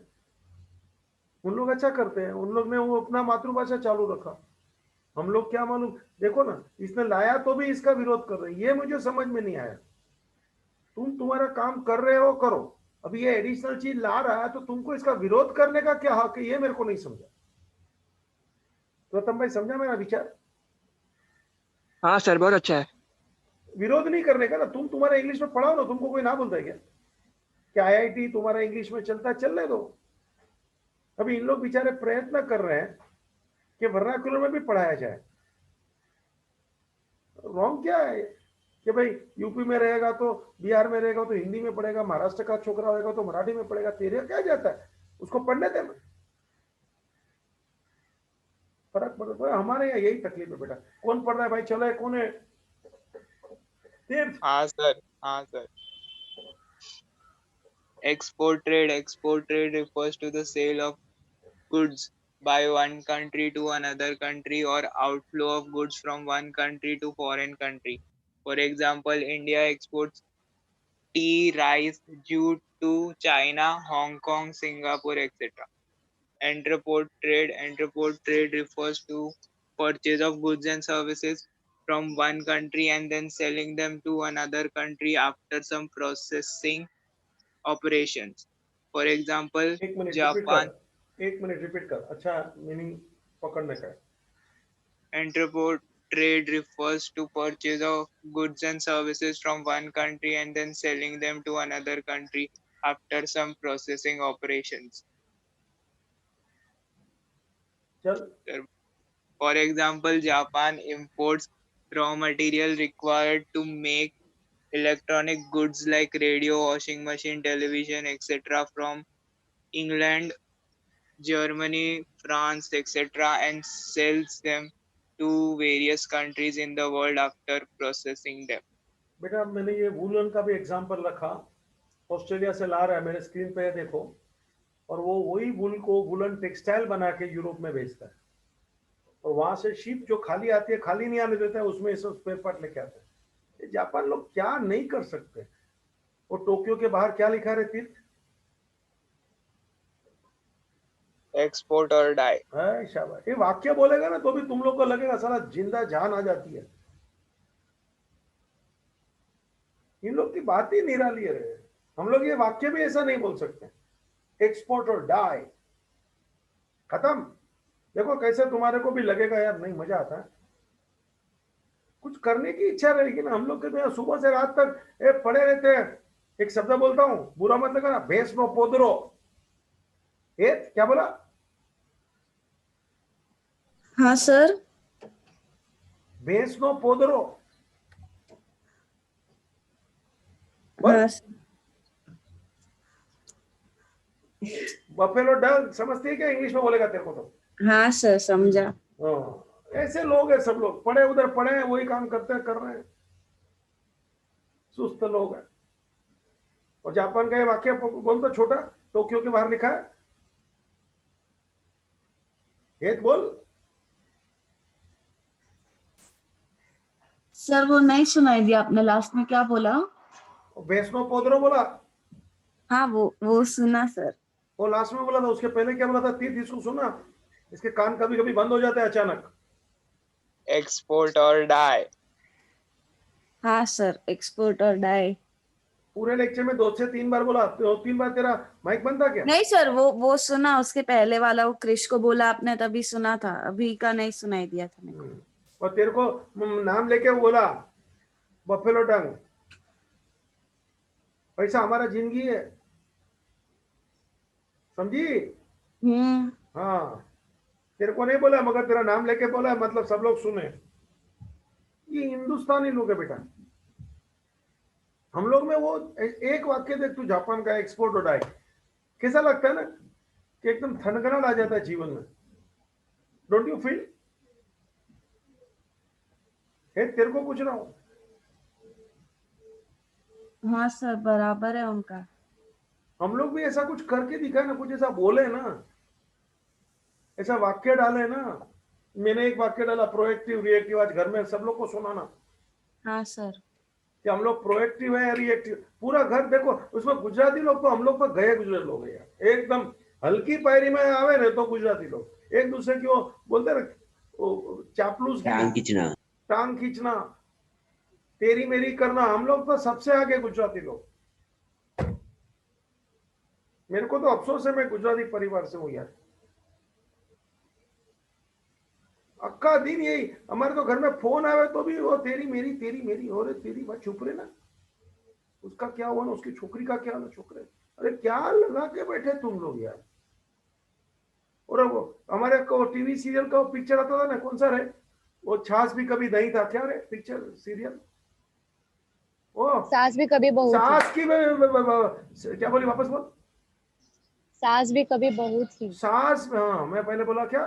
उन लोग अच्छा करते हैं, उन लोग ने वो अपना मातृभाषा चालू रखा। हम लोग क्या मालूम, देखो ना इसने लाया तो भी इसका विरोध कर रहे हैं, ये मुझे समझ में नहीं आया। तुम तुम्हारा काम कर रहे हो करो, अभी ये एडिशनल चीज ला रहा है तो तुमको इसका विरोध करने का क्या हक है, ये मेरे को नहीं समझा। तो तुम भाई समझा मेरा विचार? हाँ सर, बहुत अच्छा है। विरोध नहीं करने का ना, तुम तुम्हारा इंग्लिश में पढ़ाओ ना, तुमको कोई ना बोलता है क्या IIT तुम्हारा इंग्लिश में चलता है, चलने दो। अभी इन लोग बेचारे प्रयत्न कर रहे हैं कि वर्नाक्युलर में भी पढ़ाया जाए। रॉन्ग क्या है कि भाई यूपी में रहेगा तो, बिहार में रहेगा तो हिंदी में पढ़ेगा, महाराष्ट्र का छोकरा होगा तो मराठी में पढ़ेगा, तेरे क्या जाता है, उसको पढ़ने देना। फर्क पड़ता है। हमारे यहाँ यही तकलीफ है बेटा। कौन पढ़ रहा है भाई, चलो कौन है? तीर्थ। हाँ सर, हाँ sir. Export trade refers to the sale of goods by one country to another country or outflow of goods from one country to foreign country. For example, India exports tea, rice, jute to China, Hong Kong, Singapore, etc. Entrepot trade refers to purchase of goods and services from one country and then selling them to another country after some processing operations. For example, एक minute Japan. Repeat कर, अच्छा meaning पकड़ने का है। Entrepot trade refers to purchase of goods and services from one country and then selling them to another country after some processing operations. चल For example, Japan imports raw material required to make electronic goods like radio, washing machine, television, etc. from England, Germany, France, etc. and sells them to various countries in the world after processing them. बेटा मैंने ये woollen का भी example रखा, Australia से ला रहा है, मेरे स्क्रीन पे है देखो, और वो वही वूल को वूलन टेक्सटाइल बना के यूरोप में भेजता है, और वहां से शिप जो खाली आती है, खाली नहीं आने देता है, उसमें सब स्पेयर पार्ट लेके आता है। ये जापान लोग क्या नहीं कर सकते। वो टोक्यो के बाहर क्या लिखा है तीर्थ? Export or die. है शाबाश। ये वाक्य बोलेगा ना तो भी तुम लोग को लगेगा साला जिंदा जान आ जाती है। इन लोग की बात ही निराली है। हम लोग ये वाक्य भी ऐसा नहीं बोल सकते, एक्सपोर्ट और डाई, खत्म। देखो कैसे तुम्हारे को भी लगेगा यार नहीं मजा आता है, कुछ करने की इच्छा रहेगी ना। हम लोग के तो सुबह से रात तक पड़े रहते हैं। एक शब्द बोलता हूं, बुरा मत लगना, भैंस नो पोदरो। क्या बोला? हाँ सर। भैंस नो पोदरो। हाँ बफेलो डंग समझती है क्या? इंग्लिश में बोलेगा तेरे को तो। हाँ सर, समझा। ऐसे लोग हैं सब लोग, पढ़े उधर पढ़े हैं, वही काम करते हैं, कर रहे हैं, सुस्त लोग हैं। और जापान का ये वाक्य बोल तो छोटा, टोक्यो के बाहर लिखा है, हेत बोल। सर वो नहीं सुनाई दिया आपने, लास्ट में क्या बोला? वैष्णो पोदरो बोला। हाँ वो सुना सर। वो लास्ट में बोला था, उसके पहले क्या बोला था तीर्थ? इसको सुना, इसके कान कभी कभी बंद हो जाते हैं अचानक। Export or die. हाँ सर, एक्सपोर्ट और डाई। पूरे लेक्चर में 2 से 3 बार बोला, 2-3 बार तेरा माइक बंद था क्या? नहीं सर, वो सुना, उसके पहले वाला वो क्रिश को बोला आपने तभी सुना था, अभी का नहीं सुनाई दिया था मेरे को। और तेरे को नाम लेके बोला बफेलो टंग, पैसा हमारा जिंदगी है, समझी? हाँ, तेरे को नहीं बोला मगर तेरा नाम लेके बोला है, मतलब सब लोग सुने। ये हिंदुस्तानी लोग है बेटा। हम लोग में वो एक वाक्य देख तू, जापान का एक्सपोर्ट और डाई, कैसा लगता है ना कि एकदम थनगनाट आ जाता है जीवन में। Don't you feel? तेरे को पूछ रहा हूं। हाँ सर, बराबर है उनका। हम लोग भी ऐसा कुछ करके दिखाए ना, कुछ ऐसा बोले ना, ऐसा वाक्य डाले ना। मैंने एक वाक्य डाला प्रोएक्टिव रिएक्टिव, आज घर में सब लोग को सुनाना हाँ सर। कि हम लोग प्रोएक्टिव है या रिएक्टिव। पूरा घर देखो, उसमें गुजराती लोग तो हम लोग तो गए गुजरे लोग हैं, एकदम हल्की पायरी में आवे ना तो गुजराती लोग एक दूसरे की वो बोलते ना, चापलूस, टांग खींचना, तेरी मेरी करना, हम लोग तो सबसे आगे गुजराती लोग। मेरे को तो अफसोस है मैं गुजराती परिवार से हूँ यार। अक्का दिन यही, हमारे तो घर में फोन आवे तो भी वो तेरी मेरी हो रही, तेरी बात चुप रहे ना, उसका क्या हुआ ना, उसकी छोकरी का क्या ना, छोकरे, अरे क्या लगा के बैठे तुम लोग यार। और वो हमारे को टीवी सीरियल का पिक्चर आता था ना, कौन सा रहे वो, छाछ भी कभी दही था, क्या रे पिक्चर सीरियल, ओ सास भी कभी बहू थी। सास की क्या बोली, वापस बोल। सास भी कभी बहू थी। सास, हाँ मैं पहले बोला क्या,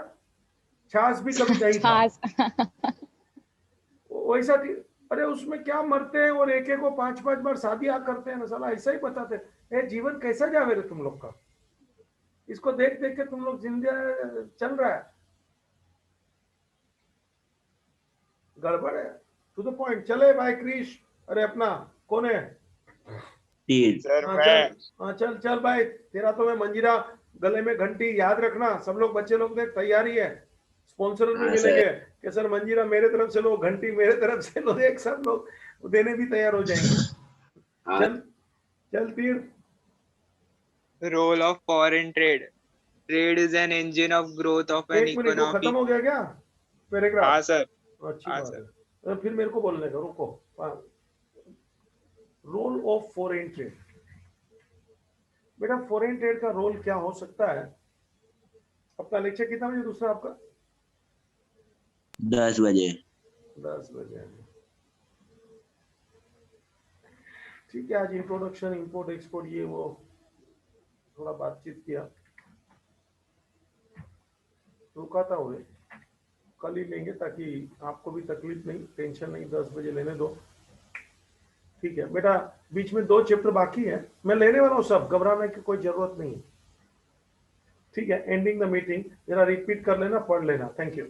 छाछ भी कभी दही था, वैसा थी। अरे उसमें क्या मरते हैं और एक को 5-5 बार शादियां करते हैं ना साला, ऐसा ही बताते हैं। जीवन कैसा जावे रे तुम लोग का, इसको देख देख के तुम लोग जिंदा चल रहा है, गड़बड़ है। टू द पॉइंट चले भाई क्रिश। अरे अपना कौन है? चल चल भाई, तेरा तो मैं मंजीरा गले में घंटी, याद रखना सब लोग, बच्चे लोग देख तैयारी है, स्पॉन्सर भी मिलेंगे कि सर मंजीरा मेरे तरफ से लो, घंटी मेरे तरफ से लो, एक सब लोग देने भी तैयार हो जाएंगे। चल चल तीर। Role of foreign trade. Trade is an engine of growth of an एक मिनट, वो खत्म economy. हो गया क्या पैराग्राफ? हाँ सर। अच्छी हाँ बात सर। है। फिर मेरे को बोलने का, रुको। Role of foreign trade. बेटा फॉरेन ट्रेड का रोल क्या हो सकता है? अपना लेक्चर कितना बजे दूसरा आपका? 10 बजे। 10 बजे, ठीक है। आज इंट्रोडक्शन, इंपोर्ट एक्सपोर्ट, ये वो थोड़ा बातचीत किया, रुका था हुए, कल ही लेंगे ताकि आपको भी तकलीफ नहीं, टेंशन नहीं, 10 बजे लेने दो, ठीक है बेटा। बीच में 2 चैप्टर बाकी है, मैं लेने वाला हूँ सब, घबराने की कोई जरूरत नहीं, ठीक है। एंडिंग द मीटिंग, जरा रिपीट कर लेना, पढ़ लेना। Thank you.